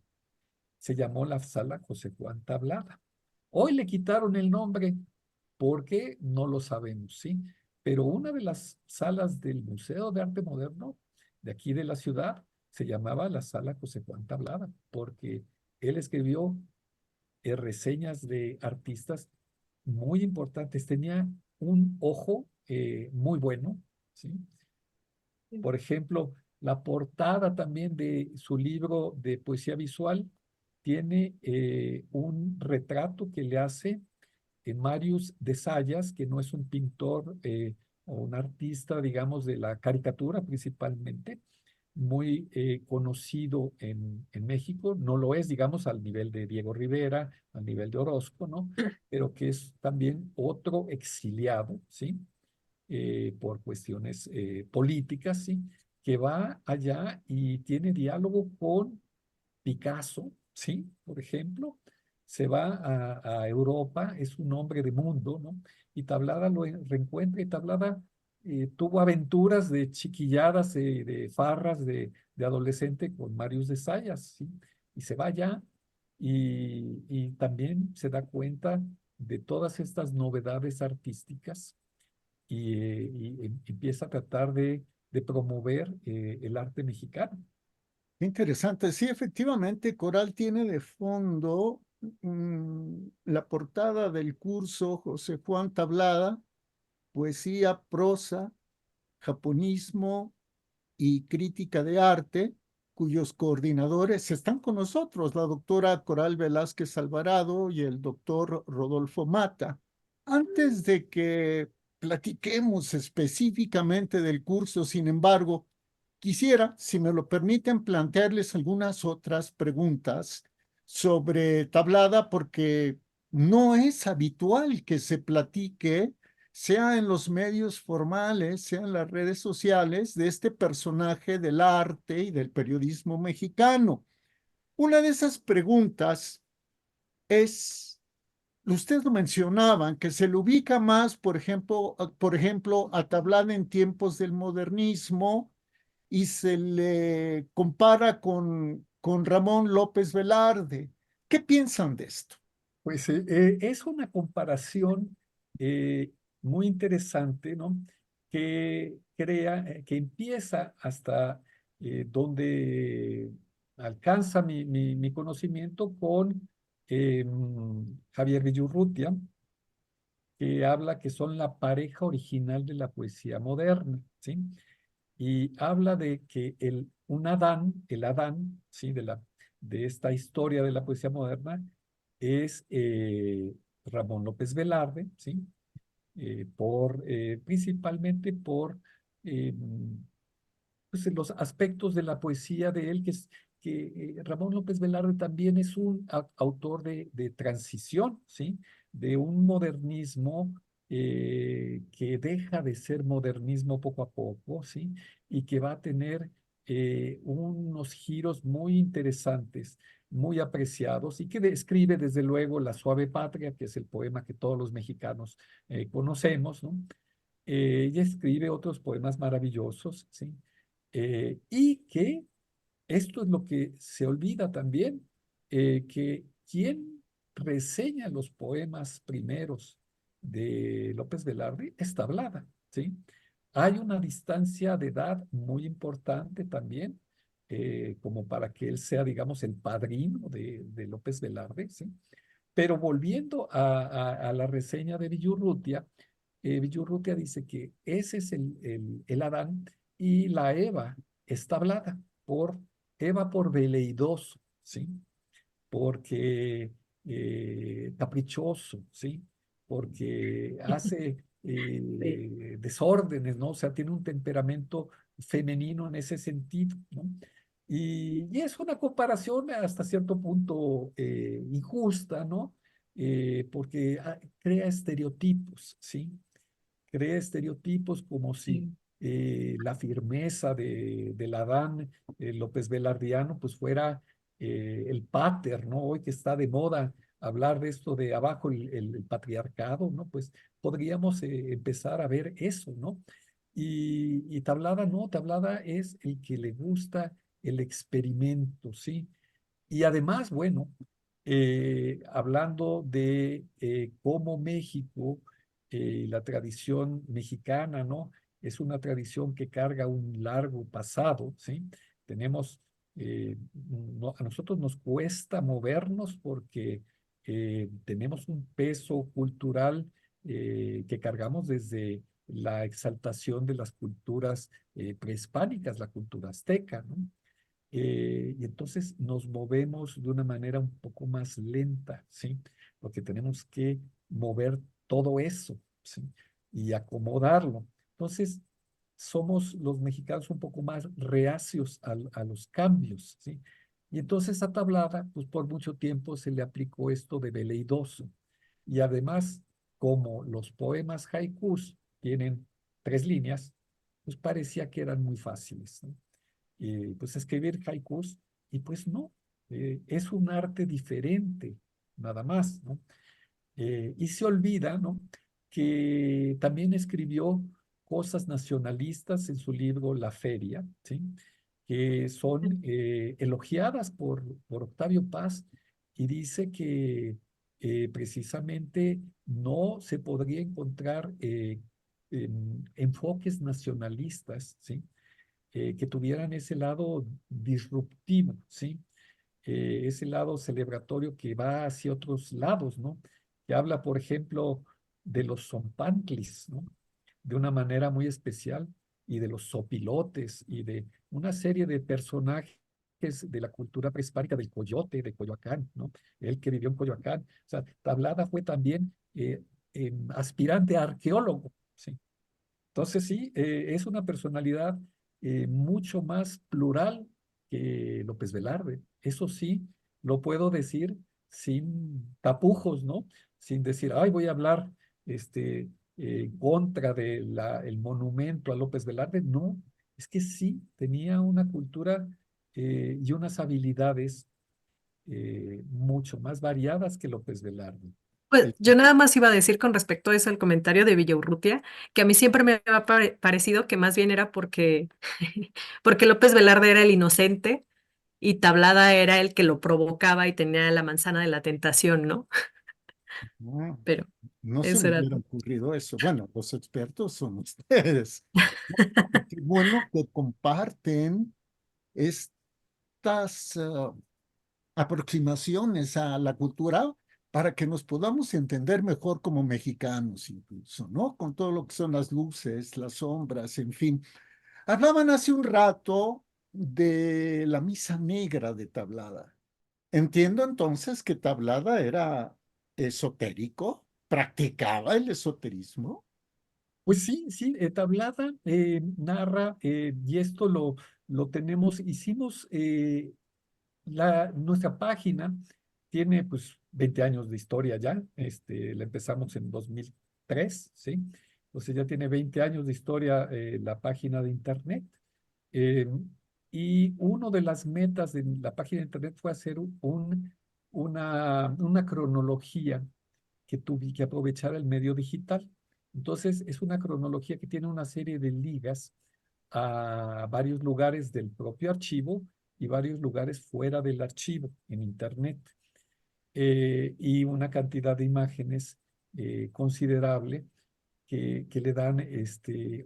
Speaker 3: se llamó la Sala José Juan Tablada. Hoy le quitaron el nombre porque no lo sabemos, ¿sí? Pero una de las salas del Museo de Arte Moderno de aquí de la ciudad se llamaba la Sala José Juan Tablada porque él escribió reseñas de artistas muy importantes. Tenía un ojo muy bueno, ¿sí? Por ejemplo, la portada también de su libro de poesía visual tiene un retrato que le hace Marius de Sayas, que no es un pintor o un artista, digamos, de la caricatura principalmente, muy conocido en México, no lo es, digamos, al nivel de Diego Rivera, al nivel de Orozco, ¿no? Pero que es también otro exiliado, ¿sí? Por cuestiones políticas, ¿sí? Que va allá y tiene diálogo con Picasso, ¿sí? Por ejemplo, se va a Europa, es un hombre de mundo, ¿no? Y Tablada lo reencuentra y Tablada tuvo aventuras de chiquilladas, de farras de adolescente con Marius de Sayas, ¿sí? Y se va allá y también se da cuenta de todas estas novedades artísticas y empieza a tratar de promover el arte mexicano.
Speaker 1: Qué interesante. Sí, efectivamente, Coral tiene de fondo la portada del curso José Juan Tablada, poesía, prosa, japonismo y crítica de arte, cuyos coordinadores están con nosotros, la doctora Coral Velázquez Alvarado y el doctor Rodolfo Mata. Antes de que platiquemos específicamente del curso, sin embargo, quisiera, si me lo permiten, plantearles algunas otras preguntas sobre Tablada, porque no es habitual que se platique sea en los medios formales, sea en las redes sociales, de este personaje del arte y del periodismo mexicano. Una de esas preguntas es, ustedes lo mencionaban, que se le ubica más, por ejemplo, a Tablada en tiempos del modernismo y se le compara con Ramón López Velarde. ¿Qué piensan de esto?
Speaker 3: Pues es una comparación eh, muy interesante, ¿no? Que empieza hasta donde alcanza mi conocimiento con Javier Villurrutia, que habla que son la pareja original de la poesía moderna, ¿sí? Y habla de que un Adán, el Adán, ¿sí? De esta historia de la poesía moderna, es Ramón López Velarde, ¿sí? Principalmente por eh, pues, los aspectos de la poesía de él, que Ramón López Velarde también es un autor de transición, ¿sí? De un modernismo que deja de ser modernismo poco a poco, ¿sí? Y que va a tener unos giros muy interesantes, muy apreciados, y que describe desde luego La Suave Patria, que es el poema que todos los mexicanos conocemos, ¿no? Ella escribe otros poemas maravillosos, ¿sí? Y que esto es lo que se olvida también, que quien reseña los poemas primeros de López Velarde es Tablada, ¿sí? Hay una distancia de edad muy importante también, como para que él sea, digamos, el padrino de López Velarde, ¿sí? Pero volviendo a la reseña de Villurrutia, Villurrutia dice que ese es el Adán y la Eva está hablada por Eva por veleidoso, ¿sí? Porque caprichoso, ¿sí? Porque hace
Speaker 2: Sí.
Speaker 3: desórdenes, ¿no? O sea, tiene un temperamento femenino en ese sentido, ¿no? Y es una comparación hasta cierto punto injusta, ¿no? Porque crea estereotipos, ¿sí? Crea estereotipos como si
Speaker 2: Sí.
Speaker 3: la firmeza del Adán López Velardiano pues fuera el pater, ¿no? Hoy que está de moda hablar de esto de abajo el patriarcado, ¿no? Pues podríamos empezar a ver eso, ¿no? Y Tablada no, Tablada es el que le gusta el experimento, ¿sí? Y además, bueno, hablando de cómo México, la tradición mexicana, ¿no? Es una tradición que carga un largo pasado, ¿sí? Tenemos, a nosotros nos cuesta movernos porque tenemos un peso cultural que cargamos desde la exaltación de las culturas prehispánicas, la cultura azteca, ¿no? Y entonces nos movemos de una manera un poco más lenta, ¿sí? Porque tenemos que mover todo eso, ¿sí? Y acomodarlo. Entonces, somos los mexicanos un poco más reacios a los cambios, ¿sí? Y entonces a Tablada, pues por mucho tiempo se le aplicó esto de veleidoso. Y además, como los poemas haikus tienen 3 líneas, pues parecía que eran muy fáciles, ¿no? Pues escribir haikus, y pues no, es un arte diferente, nada más, ¿no? Y se olvida, ¿no? Que también escribió cosas nacionalistas en su libro La Feria, ¿sí? Que son elogiadas por Octavio Paz, y dice que precisamente no se podría encontrar enfoques nacionalistas, ¿sí? Que tuvieran ese lado disruptivo, ¿sí? Ese lado celebratorio que va hacia otros lados, ¿no? Que habla, por ejemplo, de los zompantlis, ¿no? De una manera muy especial, y de los zopilotes, y de una serie de personajes de la cultura prehispánica, del coyote, de Coyoacán, ¿no? Él que vivió en Coyoacán. O sea, Tablada fue también aspirante a arqueólogo, ¿sí? Entonces sí, es una personalidad mucho más plural que López Velarde. Eso sí, lo puedo decir sin tapujos, ¿no? Sin decir, ay, voy a hablar este, contra del monumento a López Velarde. No, es que sí, tenía una cultura y unas habilidades mucho más variadas que López Velarde.
Speaker 2: Pues yo nada más iba a decir con respecto a eso, el comentario de Villaurrutia, que a mí siempre me ha parecido que más bien era porque, porque López Velarde era el inocente y Tablada era el que lo provocaba y tenía la manzana de la tentación, ¿no?
Speaker 1: No,
Speaker 2: Pero
Speaker 1: no se
Speaker 2: eso
Speaker 1: me
Speaker 2: era.
Speaker 1: hubiera ocurrido eso. Bueno, los expertos son ustedes. Qué bueno que comparten estas aproximaciones a la cultura para que nos podamos entender mejor como mexicanos incluso, ¿no? Con todo lo que son las luces, las sombras, en fin. Hablaban hace un rato de la misa negra de Tablada. Entiendo entonces que Tablada era esotérico, practicaba el esoterismo.
Speaker 3: Pues sí, sí, Tablada narra, y esto lo tenemos, hicimos nuestra página, tiene pues 20 años de historia ya, la empezamos en 2003, ¿sí? Entonces ya tiene 20 años de historia la página de internet. eh, y una de las metas de la página de internet fue hacer una cronología que tuve que aprovechar el medio digital. Entonces, es una cronología que tiene una serie de ligas a varios lugares del propio archivo y varios lugares fuera del archivo en Internet, y una cantidad de imágenes considerable que le dan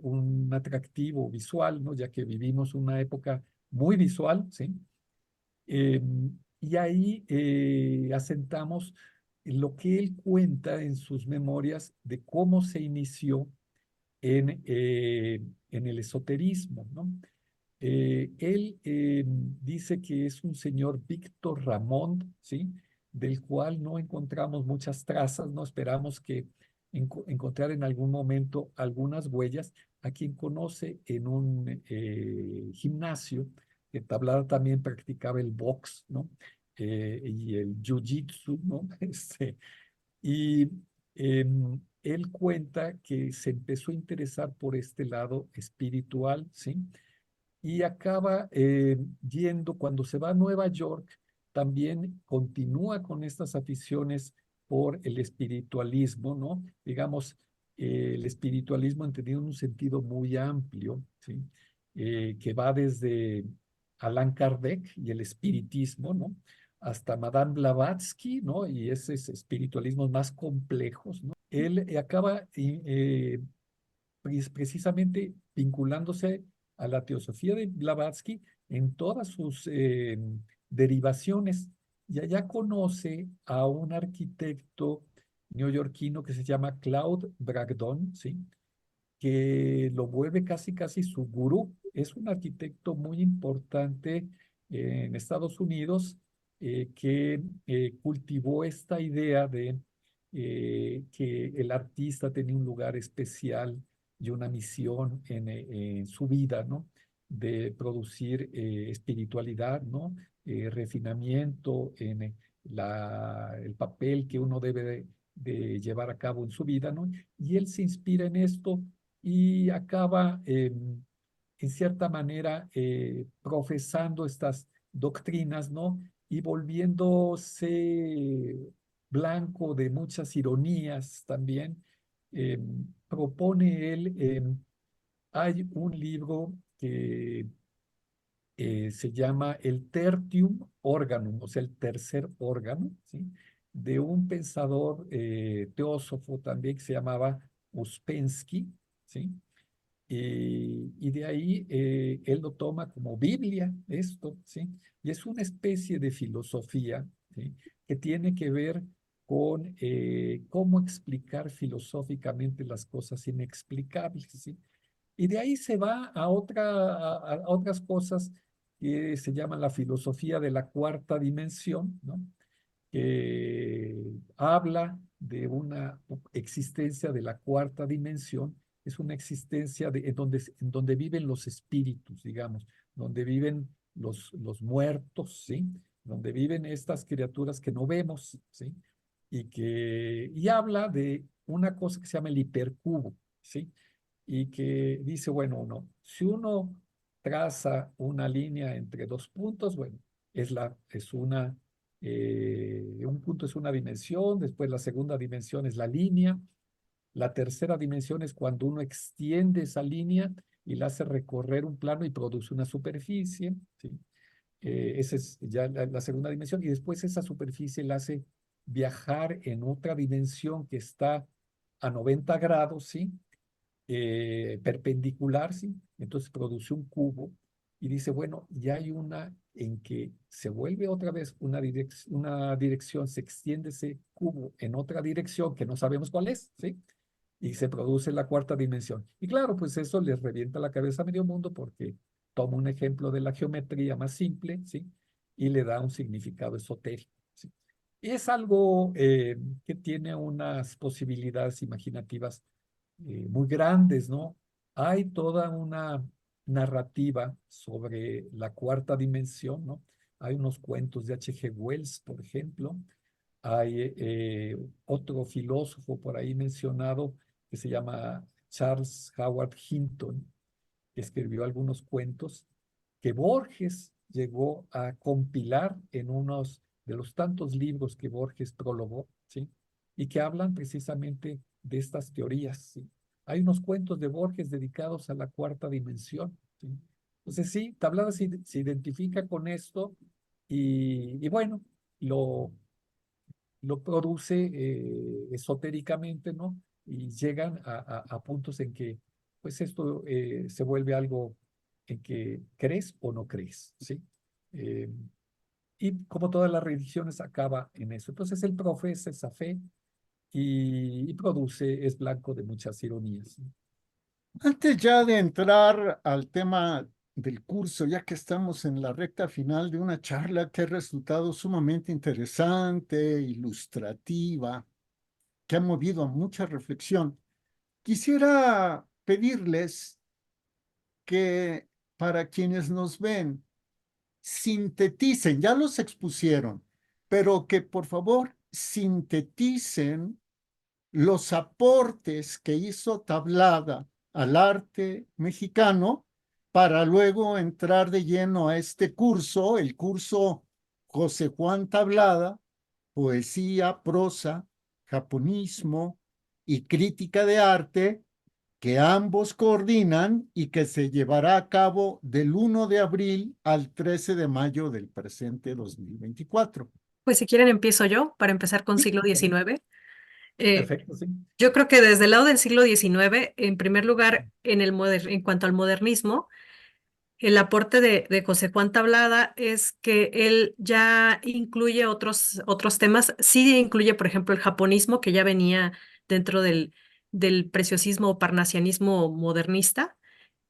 Speaker 3: un atractivo visual, ¿no? Ya que vivimos una época muy visual, ¿sí? Eh, y ahí asentamos lo que él cuenta en sus memorias de cómo se inició en el esoterismo, ¿no? Él dice que es un señor Víctor Ramón, ¿sí? Del cual no encontramos muchas trazas, no esperamos que encontrar en algún momento algunas huellas, a quien conoce en un gimnasio, que Tablada también practicaba el box, ¿no? Y el jiu-jitsu, ¿no? Y él cuenta que se empezó a interesar por este lado espiritual, ¿sí? Y acaba yendo, cuando se va a Nueva York, también continúa con estas aficiones por el espiritualismo, ¿no? Digamos, el espiritualismo entendido en un sentido muy amplio, ¿sí? Que va desde Allan Kardec y el espiritismo, ¿no? Hasta Madame Blavatsky, ¿no? Y esos espiritualismos más complejos, ¿no? Él acaba precisamente vinculándose a la teosofía de Blavatsky en todas sus derivaciones. Y allá conoce a un arquitecto neoyorquino que se llama Claude Bragdon, ¿sí? Que lo vuelve casi, casi su gurú. Es un arquitecto muy importante en Estados Unidos, que cultivó esta idea de que el artista tenía un lugar especial y una misión en su vida, ¿no? De producir espiritualidad, ¿no? Refinamiento en el papel que uno debe de llevar a cabo en su vida, ¿no? Y él se inspira en esto y acaba, en cierta manera, profesando estas doctrinas, ¿no? Y volviéndose blanco de muchas ironías también. Propone él, hay un libro que se llama el Tertium Organum, o sea, el tercer órgano, ¿sí? De un pensador teósofo también que se llamaba Uspensky, ¿sí? Y de ahí él lo toma como Biblia, esto, ¿sí? Y es una especie de filosofía, ¿sí? Que tiene que ver con cómo explicar filosóficamente las cosas inexplicables, ¿sí? Y de ahí se va a otras cosas que se llaman la filosofía de la cuarta dimensión, ¿no? Que habla de una existencia de la cuarta dimensión. Es una existencia en donde viven los espíritus, digamos, donde viven los muertos, ¿sí? Donde viven estas criaturas que no vemos, ¿sí? Y habla de una cosa que se llama el hipercubo, ¿sí? Y que dice, bueno, si uno traza una línea entre dos puntos, bueno, un punto es una dimensión, después la segunda dimensión es la línea, la tercera dimensión es cuando uno extiende esa línea y la hace recorrer un plano y produce una superficie, ¿sí? Esa es ya la segunda dimensión, y después esa superficie la hace viajar en otra dimensión que está a 90 grados, ¿sí? Perpendicular, ¿sí? Entonces produce un cubo y dice, bueno, ya hay una en que se vuelve otra vez una dirección, se extiende ese cubo en otra dirección que no sabemos cuál es, ¿sí? Y se produce la cuarta dimensión. Y claro, pues eso les revienta la cabeza a medio mundo porque toma un ejemplo de la geometría más simple, ¿sí? Y le da un significado esotérico, ¿sí? Y es algo que tiene unas posibilidades imaginativas muy grandes, ¿no? Hay toda una narrativa sobre la cuarta dimensión, ¿no? Hay unos cuentos de H. G. Wells, por ejemplo. Hay otro filósofo por ahí mencionado que se llama Charles Howard Hinton, que escribió algunos cuentos que Borges llegó a compilar en unos de los tantos libros que Borges prologó, ¿sí? Y que hablan precisamente de estas teorías, ¿sí? Hay unos cuentos de Borges dedicados a la cuarta dimensión, ¿sí? Entonces, sí, Tablada se identifica con esto y bueno, lo, lo produce esotéricamente, ¿no? Y llegan a puntos en que, pues esto se vuelve algo en que crees o no crees, ¿sí? Eh, y como todas las religiones acaba en eso. Entonces él profesa esa fe y produce, es blanco de muchas ironías, ¿no?
Speaker 1: Antes ya de entrar al tema del curso, ya que estamos en la recta final de una charla que ha resultado sumamente interesante, ilustrativa, que ha movido a mucha reflexión, quisiera pedirles que para quienes nos ven, sinteticen, ya los expusieron, pero que por favor sinteticen los aportes que hizo Tablada al arte mexicano para luego entrar de lleno a este curso, el curso José Juan Tablada, Poesía, Prosa, Japonismo y Crítica de Arte, que ambos coordinan y que se llevará a cabo del 1 de abril al 13 de mayo del presente 2024.
Speaker 2: Pues si quieren empiezo yo para empezar con
Speaker 1: Sí,
Speaker 2: siglo
Speaker 1: adelante.
Speaker 2: XIX. Eh,
Speaker 3: Perfecto, sí.
Speaker 2: yo creo que desde el lado del siglo XIX, en primer lugar, en cuanto al modernismo, el aporte de José Juan Tablada es que él ya incluye otros temas. Sí incluye, por ejemplo, el japonismo, que ya venía dentro del preciosismo o parnasianismo modernista,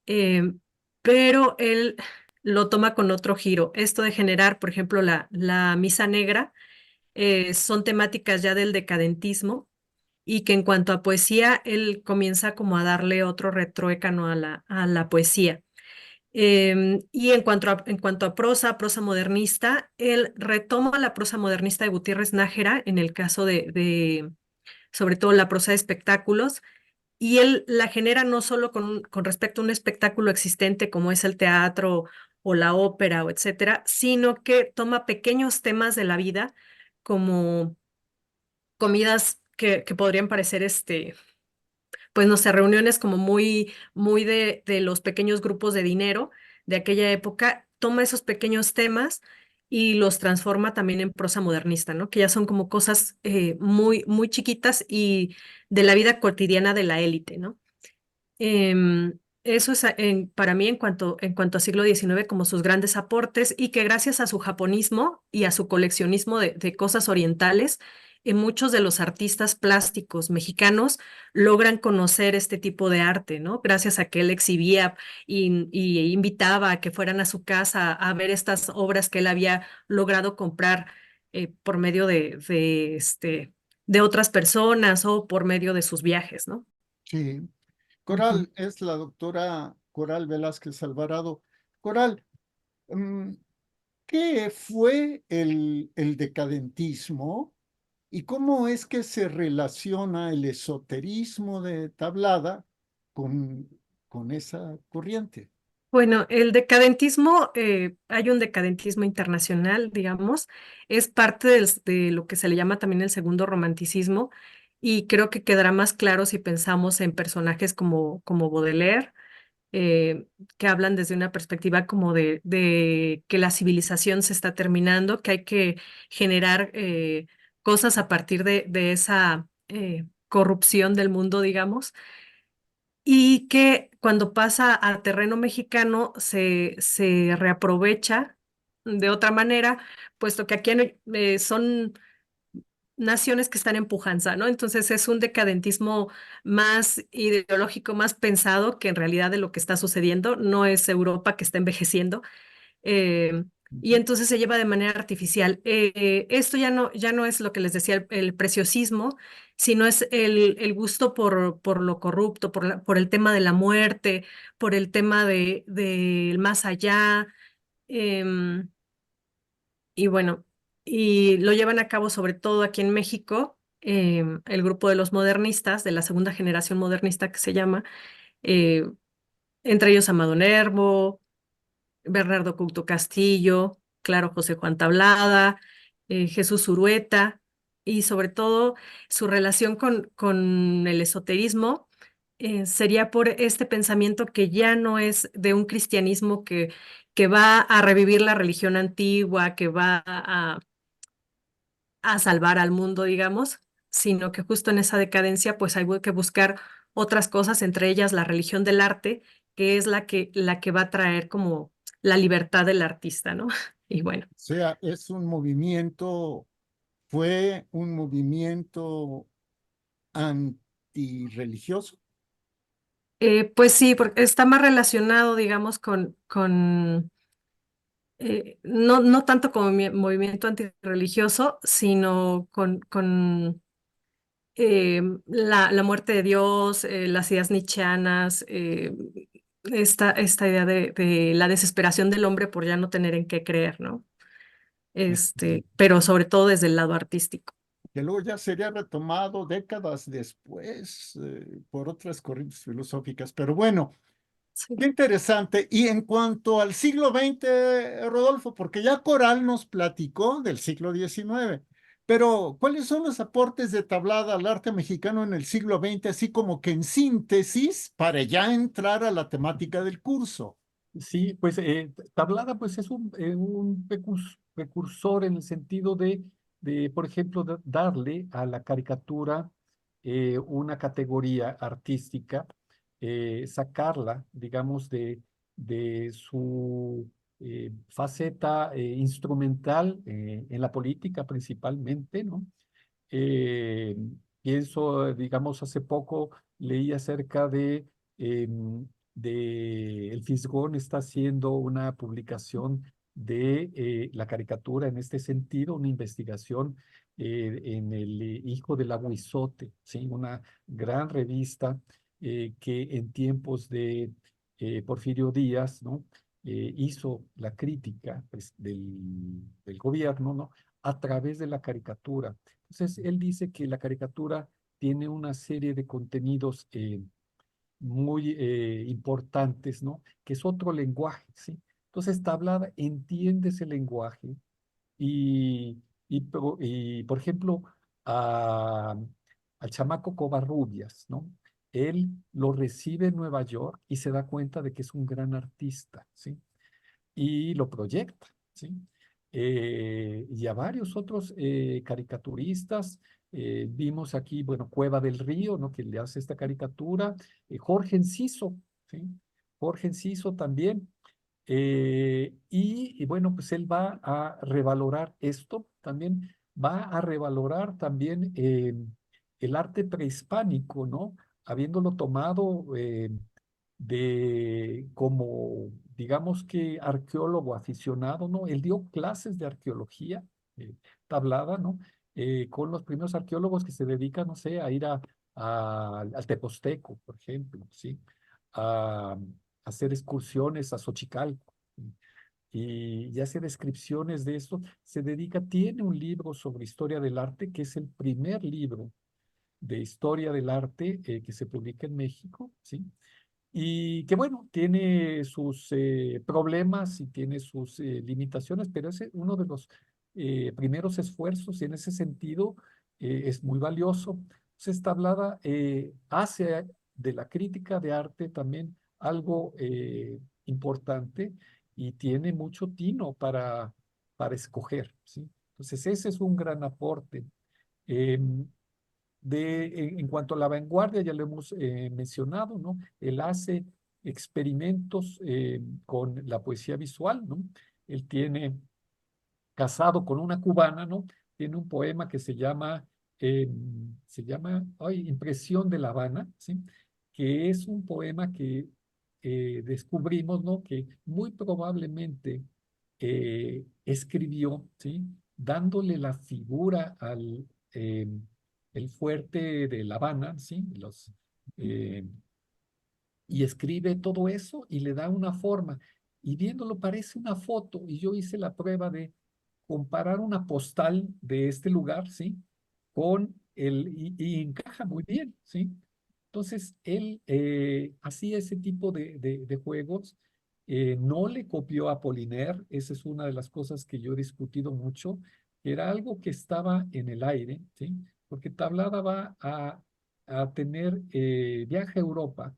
Speaker 2: eh, pero él lo toma con otro giro. Esto de generar, por ejemplo, la misa negra, son temáticas ya del decadentismo y que en cuanto a poesía, él comienza como a darle otro retruécano a la poesía. Y en cuanto a prosa modernista, él retoma la prosa modernista de Gutiérrez Nájera en el caso sobre todo la prosa de espectáculos, y él la genera no solo con respecto a un espectáculo existente como es el teatro o la ópera o etcétera, sino que toma pequeños temas de la vida como comidas que podrían parecer pues no sé, reuniones como muy de los pequeños grupos de dinero de aquella época, toma esos pequeños temas y los transforma también en prosa modernista, ¿no? Que ya son como cosas muy chiquitas y de la vida cotidiana de la élite, ¿no? Eso es para mí en cuanto a siglo XIX como sus grandes aportes y que gracias a su japonismo y a su coleccionismo de cosas orientales, muchos de los artistas plásticos mexicanos logran conocer este tipo de arte, ¿no? Gracias a que él exhibía y invitaba a que fueran a su casa a ver estas obras que él había logrado comprar por medio de otras personas o por medio de sus viajes, ¿no?
Speaker 1: Sí.
Speaker 2: Ujú.
Speaker 1: Coral es la doctora Coral Velázquez Alvarado. Coral, mm, ¿qué fue el decadentismo ¿Y cómo es que se relaciona el esoterismo de Tablada con, con esa corriente?
Speaker 2: Bueno, el decadentismo, hay un decadentismo internacional, digamos, es parte de lo que se le llama también el segundo romanticismo, y creo que quedará más claro si pensamos en personajes como Baudelaire, eh, que hablan desde una perspectiva como de que la civilización se está terminando, que hay que generar cosas a partir de esa corrupción del mundo, digamos, y que cuando pasa a terreno mexicano se reaprovecha de otra manera, puesto que aquí son naciones que están en pujanza, ¿no? Entonces es un decadentismo más ideológico, más pensado que en realidad de lo que está sucediendo. No es Europa que está envejeciendo, eh, y entonces se lleva de manera artificial. Esto ya no es lo que les decía el preciosismo, sino es el gusto por lo corrupto, por el tema de la muerte, por el tema del más allá. em, y bueno, y lo llevan a cabo sobre todo aquí en México, el grupo de los modernistas, de la segunda generación modernista que se llama, eh, entre ellos Amado Nervo, Bernardo Couto Castillo, claro, José Juan Tablada, Jesús Urueta, y sobre todo su relación con el esoterismo sería por este pensamiento que ya no es de un cristianismo que va a revivir la religión antigua, que va a salvar al mundo, digamos, sino que justo en esa decadencia pues hay que buscar otras cosas, entre ellas la religión del arte, que es la que va a traer como la libertad del artista, ¿no? Y bueno,
Speaker 1: O sea, es un movimiento, fue un movimiento antirreligioso.
Speaker 2: pues sí, porque está más relacionado, digamos, con no tanto como movimiento antirreligioso, sino con la muerte de Dios, las ideas nietzscheanas, esta idea de la desesperación del hombre por ya no tener en qué creer, ¿no? Pero sobre todo desde el lado artístico.
Speaker 1: Que luego ya sería retomado décadas después por otras corrientes filosóficas. Pero bueno,
Speaker 2: Sí.
Speaker 1: qué interesante. Y en cuanto al siglo XX, Rodolfo, porque ya Coral nos platicó del siglo XIX, pero ¿cuáles son los aportes de Tablada al arte mexicano en el siglo XX, así como que en síntesis, para ya entrar a la temática del curso?
Speaker 3: Sí, pues Tablada pues es un precursor en el sentido de por ejemplo, darle a la caricatura una categoría artística, sacarla, digamos, de su faceta instrumental en la política principalmente, ¿no? Eh, Pienso, digamos, hace poco leí acerca de El Fisgón está haciendo una publicación de la caricatura en este sentido, una investigación en el Hijo del Aguizote, ¿sí? Una gran revista que en tiempos de Porfirio Díaz, ¿no? Hizo la crítica pues, del gobierno, ¿no? A través de la caricatura. Entonces, él dice que la caricatura tiene una serie de contenidos muy importantes, ¿no? Que es otro lenguaje, ¿sí? Entonces, Tablada entiende ese lenguaje y, por ejemplo, a- al chamaco Covarrubias, ¿no? Él lo recibe en Nueva York y se da cuenta de que es un gran artista, ¿sí? Y lo proyecta, ¿sí? Y a varios otros caricaturistas, vimos aquí, bueno, Cueva del Río, ¿no? Que le hace esta caricatura, Jorge Enciso, ¿sí? Jorge Enciso también. Y bueno, pues él va a revalorar esto también, va a revalorar también el arte prehispánico, ¿no? Habiéndolo tomado como, digamos que arqueólogo aficionado, ¿no? Él dio clases de arqueología Tablada, ¿no? Con los primeros arqueólogos que se dedican, no sé, a ir al Teposteco, por ejemplo, ¿sí? A hacer excursiones a Xochicalco. y hace descripciones de esto. Tiene un libro sobre historia del arte, que es el primer libro de historia del arte que se publica en México, ¿sí? Y que bueno, tiene sus problemas y tiene sus limitaciones, pero es uno de los primeros esfuerzos y en ese sentido es muy valioso. Entonces, Tablada hace de la crítica de arte también algo importante y tiene mucho tino para escoger, ¿sí? Entonces, ese es un gran aporte. Em, en cuanto a la vanguardia, ya lo hemos mencionado, ¿no? Él hace experimentos con la poesía visual, ¿no? Él tiene, casado con una cubana, ¿no? Tiene un poema que se llama ay, Impresión de La Habana, ¿sí? Que es un poema que descubrimos, ¿no? Que muy probablemente escribió, ¿sí? Dándole la figura al el fuerte de La Habana, ¿sí? Eh, y escribe todo eso y le da una forma. Y viéndolo parece una foto. Y yo hice la prueba de comparar una postal de este lugar, ¿sí? Y encaja muy bien, ¿sí? Entonces, él hacía ese tipo de juegos. No le copió a Apollinaire. Esa es una de las cosas que yo he discutido mucho. Era algo que estaba en el aire, ¿sí? Porque Tablada va a tener viaje a Europa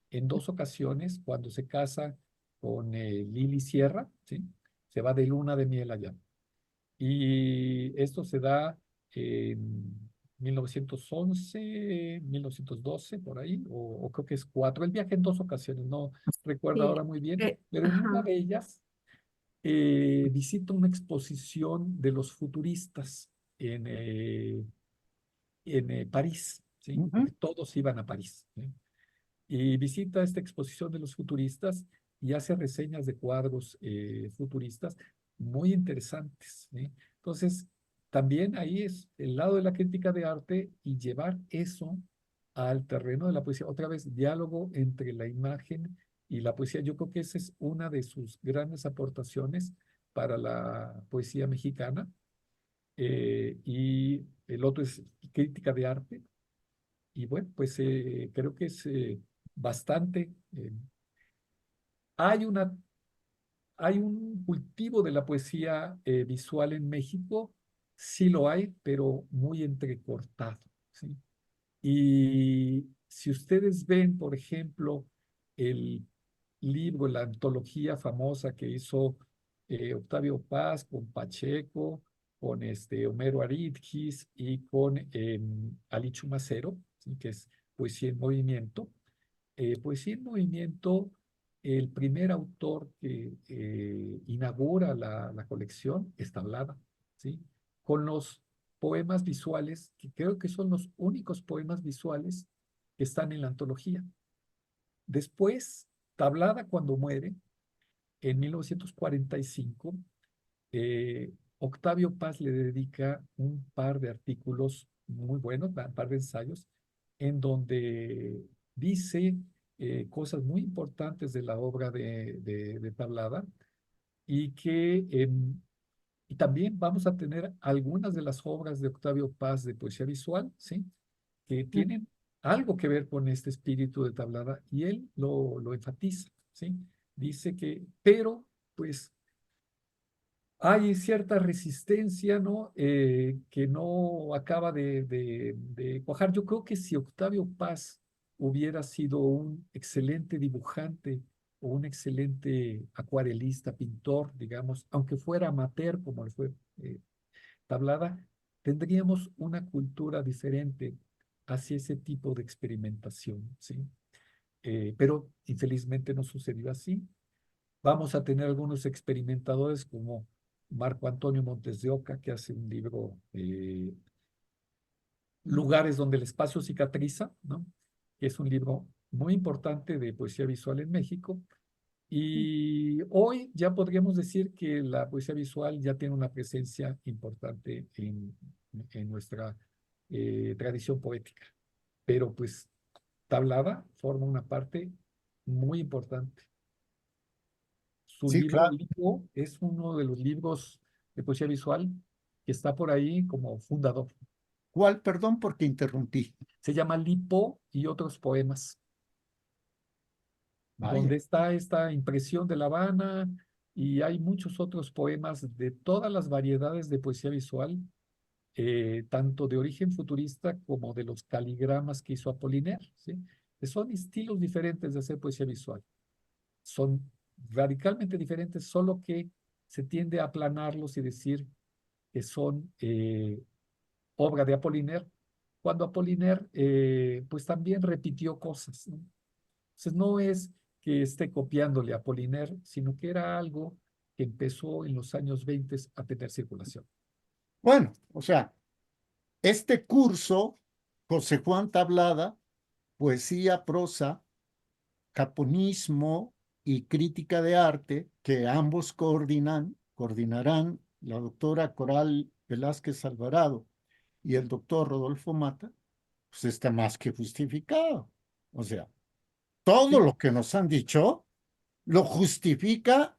Speaker 3: en 2 ocasiones cuando se casa con Lili Sierra, ¿sí? Se va de luna de miel allá. Y esto se da en 1911, 1912, por ahí, o creo que es 4. El viaje en 2 ocasiones, no recuerdo
Speaker 2: Sí,
Speaker 3: ahora muy bien, pero en una
Speaker 2: ajá,
Speaker 3: de ellas visita una exposición de los futuristas en París, ¿sí?
Speaker 1: Ujú.
Speaker 3: Porque todos iban a París, ¿sí? Y visita esta exposición de los futuristas y hace reseñas de cuadros futuristas muy interesantes, ¿sí? Entonces, también ahí es el lado de la crítica de arte y llevar eso al terreno de la poesía. Otra vez, diálogo entre la imagen y la poesía. Yo creo que esa es una de sus grandes aportaciones para la poesía mexicana. Y el otro es crítica de arte y bueno, pues creo que es bastante. Hay una, hay un cultivo de la poesía visual en México, sí lo hay, pero muy entrecortado, ¿sí? Y si ustedes ven, por ejemplo, el libro, la antología famosa que hizo Octavio Paz con Pacheco, con Homero Aridgis y con Ali Chumacero, ¿sí? Que es Poesía en Movimiento. Poesía en Movimiento, el primer autor que inaugura la colección es Tablada, ¿sí? Con los poemas visuales, que creo que son los únicos poemas visuales que están en la antología. Después, Tablada, cuando muere, en 1945, Octavio Paz le dedica un par de artículos muy buenos, un par de ensayos, en donde dice cosas muy importantes de la obra de Tablada y también vamos a tener algunas de las obras de Octavio Paz de poesía visual, ¿sí? Que tienen algo que ver con este espíritu de Tablada y él lo enfatiza, ¿sí? Dice pero pues hay cierta resistencia, ¿no? Que no acaba de cuajar. Yo creo que si Octavio Paz hubiera sido un excelente dibujante o un excelente acuarelista, pintor, digamos, aunque fuera amateur como fue Tablada, tendríamos una cultura diferente hacia ese tipo de experimentación, ¿sí? Pero infelizmente no sucedió así. Vamos a tener algunos experimentadores como Marco Antonio Montes de Oca, que hace un libro, Lugares donde el espacio cicatriza, ¿no? Que es un libro muy importante de poesía visual en México. Y hoy ya podríamos decir que la poesía visual ya tiene una presencia importante en nuestra tradición poética. Pero pues Tablada forma una parte muy importante. Su
Speaker 1: Sí,
Speaker 3: libro
Speaker 1: claro.
Speaker 3: Lipo es uno de los libros de poesía visual que está por ahí como fundador.
Speaker 1: ¿Cuál? Perdón porque interrumpí.
Speaker 3: Se llama Lipo y otros poemas,
Speaker 1: Vaya.
Speaker 3: donde está esta impresión de La Habana y hay muchos otros poemas de todas las variedades de poesía visual, tanto de origen futurista como de los caligramas que hizo Apollinaire, ¿sí? Que son estilos diferentes de hacer poesía visual. Son radicalmente diferentes, solo que se tiende a aplanarlos y decir que son obra de Apollinaire, cuando Apollinaire pues también repitió cosas, ¿no? Entonces no es que esté copiándole a Apollinaire, sino que era algo que empezó en los años 20 a tener circulación.
Speaker 1: Bueno, o sea, este curso, José Juan Tablada, poesía, prosa, japonismo y crítica de arte, que ambos coordinarán la doctora Coral Velázquez Alvarado y el doctor Rodolfo Mata, pues está más que justificado. O sea, todo
Speaker 3: Sí,
Speaker 1: lo que nos han dicho lo justifica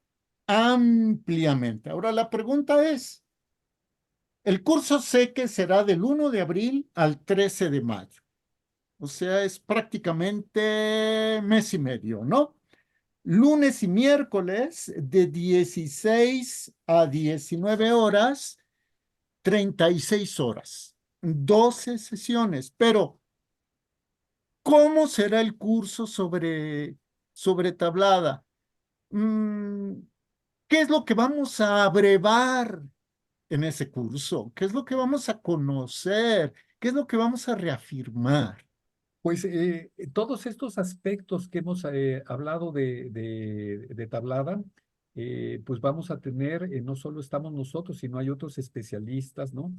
Speaker 1: ampliamente. Ahora la pregunta es, el curso sé que será del 1 de abril al 13 de mayo. O sea, es prácticamente mes y medio, ¿no? Lunes y miércoles de 16 a 19 horas, 36 horas, 12 sesiones. Pero, ¿cómo será el curso sobre tablada? Mm, ¿Qué es lo que vamos a abrevar en ese curso? ¿Qué es lo que vamos a conocer? ¿Qué es lo que vamos a reafirmar?
Speaker 3: pues todos estos aspectos que hemos hablado de tablada, pues vamos a tener, no solo estamos nosotros, sino hay otros especialistas, ¿no?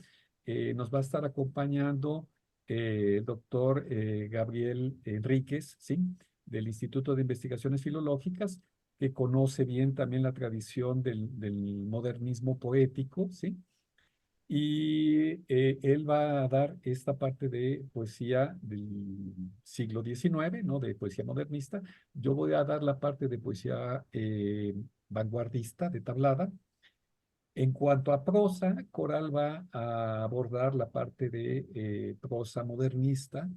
Speaker 3: Nos va a estar acompañando el doctor Gabriel Enríquez, ¿sí? Del Instituto de Investigaciones Filológicas, que conoce bien también la tradición del modernismo poético, ¿sí? Y él va a dar esta parte de poesía del siglo XIX, ¿no? De poesía modernista. Yo voy a dar la parte de poesía vanguardista, de tablada. En cuanto a prosa, Coral va a abordar la parte de prosa modernista,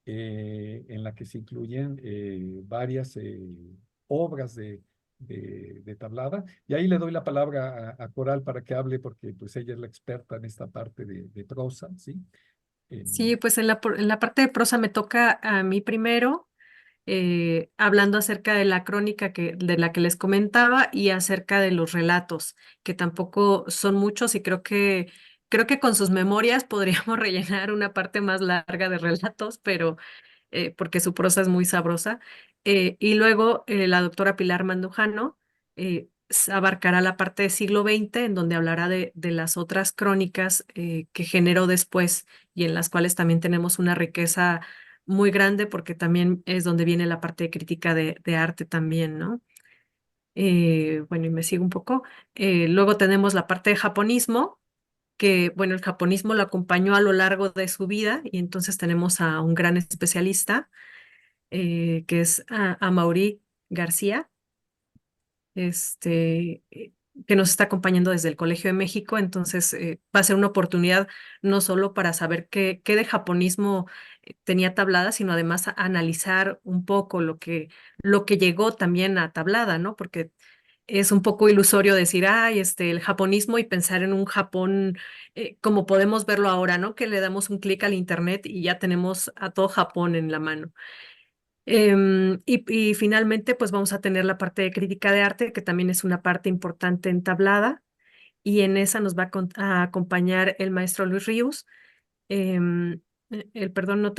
Speaker 3: en la que se incluyen varias obras de tablada. Y ahí le doy la palabra a Coral para que hable, porque pues ella es la experta en esta parte de prosa, ¿sí?
Speaker 2: Sí,
Speaker 3: En-
Speaker 2: pues en la parte de prosa me toca a mí primero, hablando acerca de la crónica de la que les comentaba y acerca de los relatos, que tampoco son muchos y creo que con sus memorias podríamos rellenar una parte más larga de relatos, pero porque su prosa es muy sabrosa. Y luego la doctora Pilar Mandujano abarcará la parte del siglo XX, en donde hablará de las otras crónicas que generó después y en las cuales también tenemos una riqueza muy grande, porque también es donde viene la parte de crítica de arte también, ¿no? Bueno, y me sigo un poco. Luego tenemos la parte de japonismo, que, bueno, el japonismo lo acompañó a lo largo de su vida y entonces tenemos a un gran especialista que es Amaury García, que nos está acompañando desde el Colegio de México. Entonces, va a ser una oportunidad no solo para saber qué de japonismo tenía Tablada, sino además a analizar un poco lo que llegó también a Tablada, ¿no? Porque es un poco ilusorio decir, ay, el japonismo y pensar en un Japón como podemos verlo ahora, ¿no? Que le damos un clic al internet y ya tenemos a todo Japón en la mano. Y finalmente, pues vamos a tener la parte de crítica de arte, que también es una parte importante entablada, y en esa nos va a acompañar el maestro Luis Ríos. Perdón, no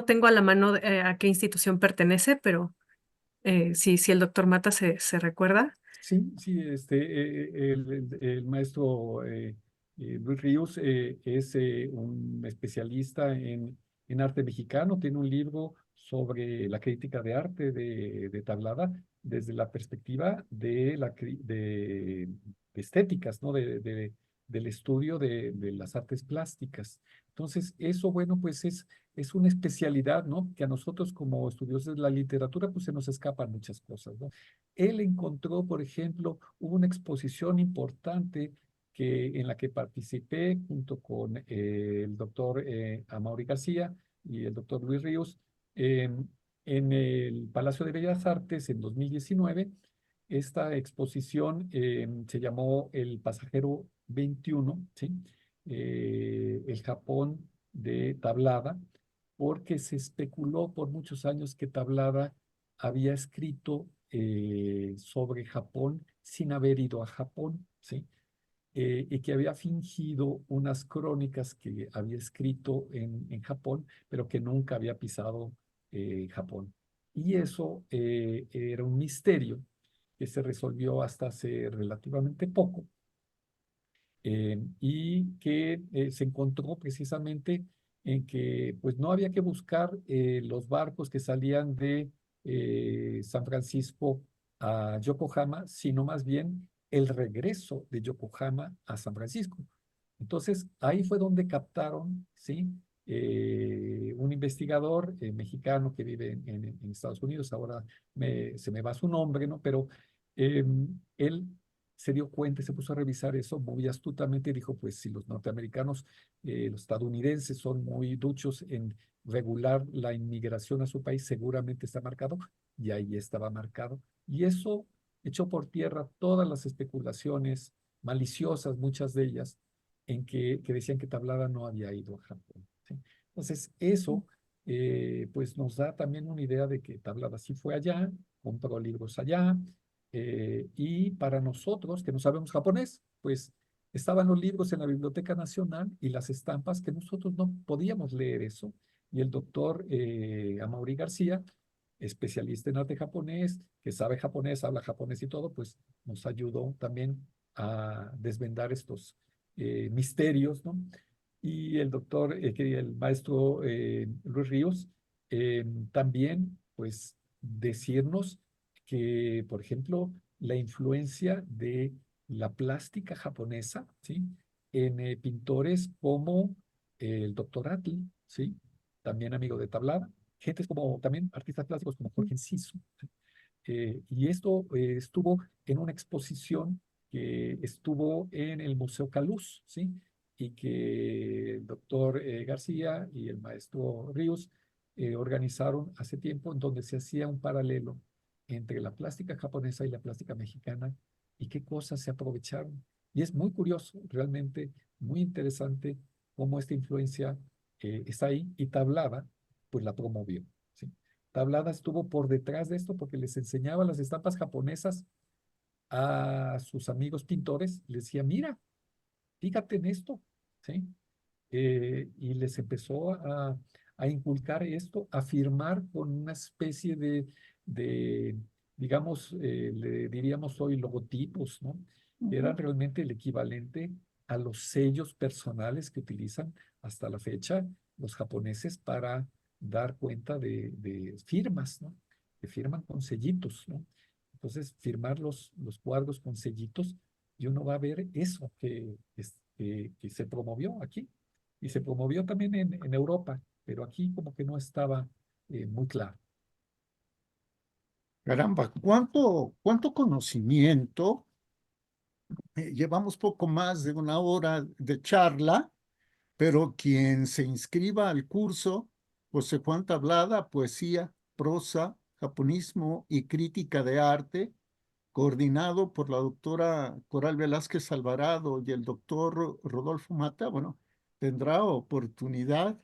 Speaker 2: tengo a la mano a qué institución pertenece, pero sí, el doctor Mata se recuerda.
Speaker 3: Sí, sí, el maestro Luis Ríos es un especialista en arte mexicano, tiene un libro sobre la crítica de arte de tablada desde la perspectiva de estéticas, ¿no? Del estudio de las artes plásticas. Entonces, eso, bueno, pues es una especialidad, ¿no? Que a nosotros como estudiosos de la literatura, pues se nos escapan muchas cosas, ¿no? Él encontró, por ejemplo, hubo una exposición importante en la que participé junto con el doctor Amaury García y el doctor Luis Ríos en el Palacio de Bellas Artes en 2019. Esta exposición se llamó El Pasajero 21, ¿sí? El Japón de Tablada, porque se especuló por muchos años que Tablada había escrito sobre Japón sin haber ido a Japón, ¿sí? Y que había fingido unas crónicas que había escrito en Japón, pero que nunca había pisado Japón. Y eso era un misterio que se resolvió hasta hace relativamente poco y que se encontró precisamente en que pues no había que buscar los barcos que salían de San Francisco a Yokohama, sino más bien el regreso de Yokohama a San Francisco. Entonces, ahí fue donde captaron, ¿sí? Un investigador mexicano que vive en Estados Unidos, ahora se me va su nombre, ¿no? Pero él se dio cuenta y se puso a revisar eso muy astutamente y dijo, pues si los norteamericanos, los estadounidenses son muy duchos en regular la inmigración a su país, seguramente está marcado, y ahí estaba marcado. Y eso echó por tierra todas las especulaciones maliciosas, muchas de ellas, que decían que Tablada no había ido a Japón, ¿sí? Entonces, eso pues nos da también una idea de que Tablada sí fue allá, compró libros allá, y para nosotros, que no sabemos japonés, pues estaban los libros en la Biblioteca Nacional y las estampas que nosotros no podíamos leer eso. Y el doctor Amaury García, especialista en arte japonés, que sabe japonés, habla japonés y todo, pues nos ayudó también a desvendar estos misterios, ¿no? Y el doctor, el maestro Luis Ríos, también, pues, decirnos que, por ejemplo, la influencia de la plástica japonesa, ¿sí? En pintores como el doctor Atl, ¿sí? También amigo de Tablada, gentes como también artistas plásticos como Jorge Enciso, ¿sí? Y esto estuvo en una exposición que estuvo en el Museo Caluz, ¿sí? Y que el doctor García y el maestro Ríos organizaron hace tiempo, en donde se hacía un paralelo entre la plástica japonesa y la plástica mexicana y qué cosas se aprovecharon. Y es muy curioso, realmente muy interesante cómo esta influencia está ahí y Tablada, pues la promovió, ¿sí? Tablada estuvo por detrás de esto porque les enseñaba las estampas japonesas a sus amigos pintores. Les decía, mira, fíjate en esto, ¿sí? Y les empezó a inculcar esto, a firmar con una especie de digamos, le diríamos hoy logotipos, ¿no? Que eran realmente el equivalente a los sellos personales que utilizan hasta la fecha los japoneses para dar cuenta de firmas, ¿no? Que firman con sellitos, ¿no? Entonces, firmar los cuadros con sellitos y uno va a ver eso que se promovió aquí. Y se promovió también en Europa, pero aquí como que no estaba muy claro.
Speaker 1: Caramba, ¿cuánto conocimiento? Llevamos poco más de una hora de charla, pero quien se inscriba al curso, José Juan Tablada, Poesía, Prosa, Japonismo y Crítica de Arte, coordinado por la doctora Coral Velázquez Alvarado y el doctor Rodolfo Mata, bueno, tendrá oportunidad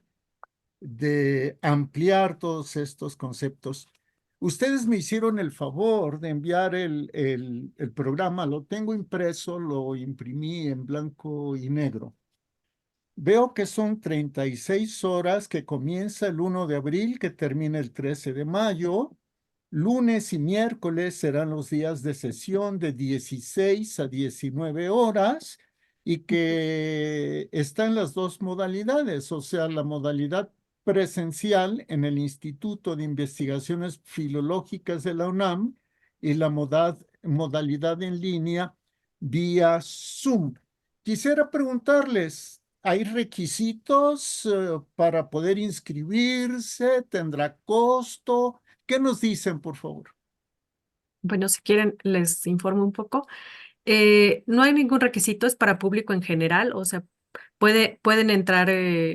Speaker 1: de ampliar todos estos conceptos. Ustedes me hicieron el favor de enviar el programa, lo tengo impreso, lo imprimí en blanco y negro. Veo que son 36 horas que comienza el 1 de abril, que termina el 13 de mayo. Lunes y miércoles serán los días de sesión de 16 a 19 horas y que están las dos modalidades, o sea, la modalidad presencial en el Instituto de Investigaciones Filológicas de la UNAM y la modalidad en línea vía Zoom. Quisiera preguntarles, ¿Hay requisitos para poder inscribirse? ¿Tendrá costo? ¿Qué nos dicen, por favor?
Speaker 2: Bueno, si quieren, les informo un poco. No hay ningún requisito, es para público en general, o sea, pueden entrar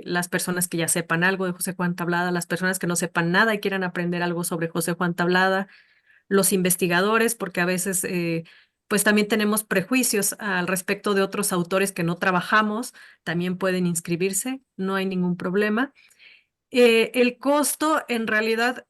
Speaker 2: las personas que ya sepan algo de José Juan Tablada, las personas que no sepan nada y quieran aprender algo sobre José Juan Tablada, los investigadores, porque a veces pues también tenemos prejuicios al respecto de otros autores que no trabajamos, también pueden inscribirse, no hay ningún problema. El costo en realidad,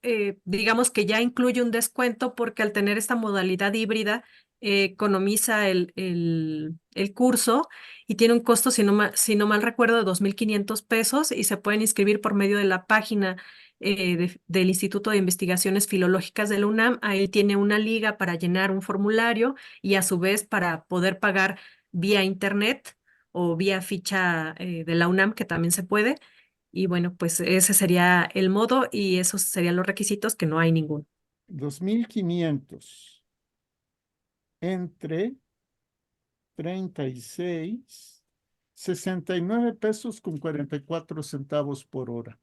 Speaker 2: digamos que ya incluye un descuento porque al tener esta modalidad híbrida, economiza el curso y tiene un costo, si no mal recuerdo, de 2.500 pesos y se pueden inscribir por medio de la página del Instituto de Investigaciones Filológicas de la UNAM. Ahí tiene una liga para llenar un formulario y a su vez para poder pagar vía internet o vía ficha de la UNAM, que también se puede. Y bueno, pues ese sería el modo y esos serían los requisitos, que no hay ninguno.
Speaker 1: 2.500 entre 36, 69 pesos con 44 centavos por hora.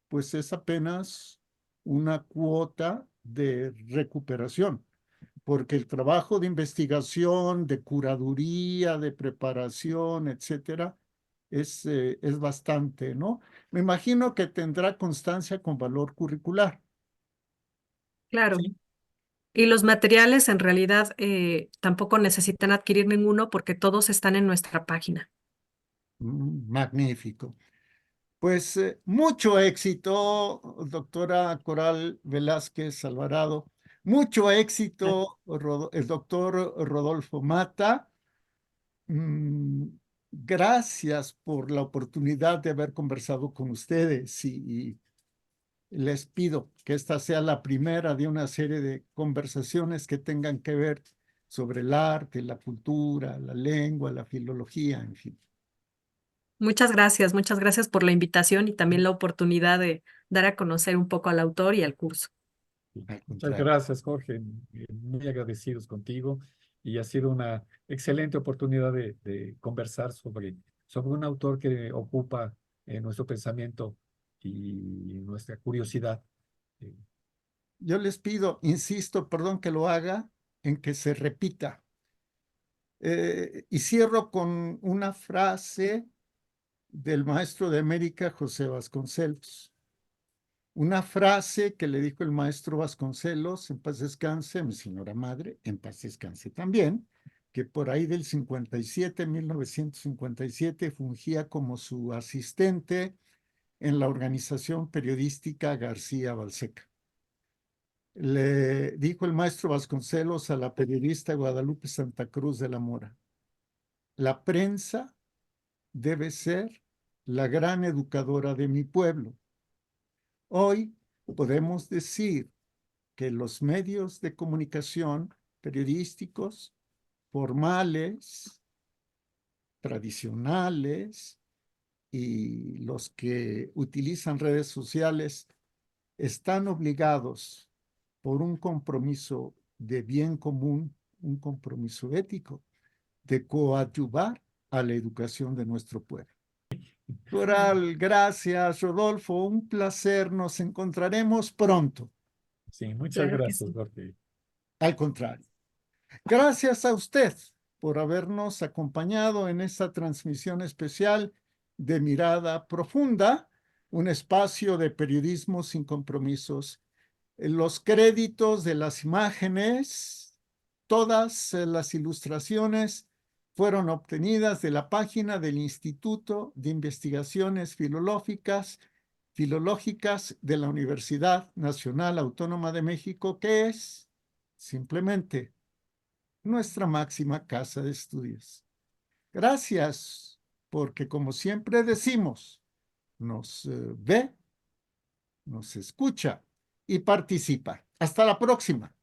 Speaker 1: Pues es apenas una cuota de recuperación, porque el trabajo de investigación, de curaduría, de preparación, etcétera, es bastante, ¿no? Me imagino que tendrá constancia con valor curricular.
Speaker 2: Claro.
Speaker 3: Sí,
Speaker 2: Y los materiales en realidad tampoco necesitan adquirir ninguno porque todos están en nuestra página.
Speaker 1: Magnífico. Pues mucho éxito, doctora Coral Velázquez Alvarado. Mucho éxito, el doctor Rodolfo Mata. Mm, Gracias por la oportunidad de haber conversado con ustedes y les pido que esta sea la primera de una serie de conversaciones que tengan que ver sobre el arte, la cultura, la lengua, la filología, en fin.
Speaker 2: Muchas gracias por la invitación y también la oportunidad de dar a conocer un poco al autor y al curso.
Speaker 3: sí.
Speaker 1: Al
Speaker 3: Muchas
Speaker 1: contrario.
Speaker 3: gracias, Jorge. Muy agradecidos contigo y ha sido una excelente oportunidad de conversar sobre un autor que ocupa nuestro pensamiento y nuestra curiosidad. Eh,
Speaker 1: Yo les pido, insisto, perdón que lo haga, en que se repita. Y cierro con una frase del maestro de América, José Vasconcelos. Una frase que le dijo el maestro Vasconcelos, en paz descanse, mi señora madre, en paz descanse también, que por ahí del 57, 1957, fungía como su asistente en la organización periodística García Balseca. Le dijo el maestro Vasconcelos a la periodista Guadalupe Santa Cruz de la Mora: la prensa debe ser la gran educadora de mi pueblo. Hoy podemos decir que los medios de comunicación periodísticos formales, tradicionales y los que utilizan redes sociales están obligados por un compromiso de bien común, un compromiso ético, de coadyuvar a la educación de nuestro pueblo. Coral, gracias, Rodolfo, un placer, nos encontraremos pronto.
Speaker 3: sí, muchas
Speaker 2: Claro que
Speaker 3: gracias,
Speaker 2: sí.
Speaker 3: Jorge.
Speaker 1: Al contrario, gracias a usted por habernos acompañado en esta transmisión especial de Mirada Profunda, un espacio de periodismo sin compromisos. Los créditos de las imágenes, todas las ilustraciones fueron obtenidas de la página del Instituto de Investigaciones Filológicas de la Universidad Nacional Autónoma de México, que es simplemente nuestra máxima casa de estudios. Gracias, porque como siempre decimos, nos ve, nos escucha y participa. Hasta la próxima.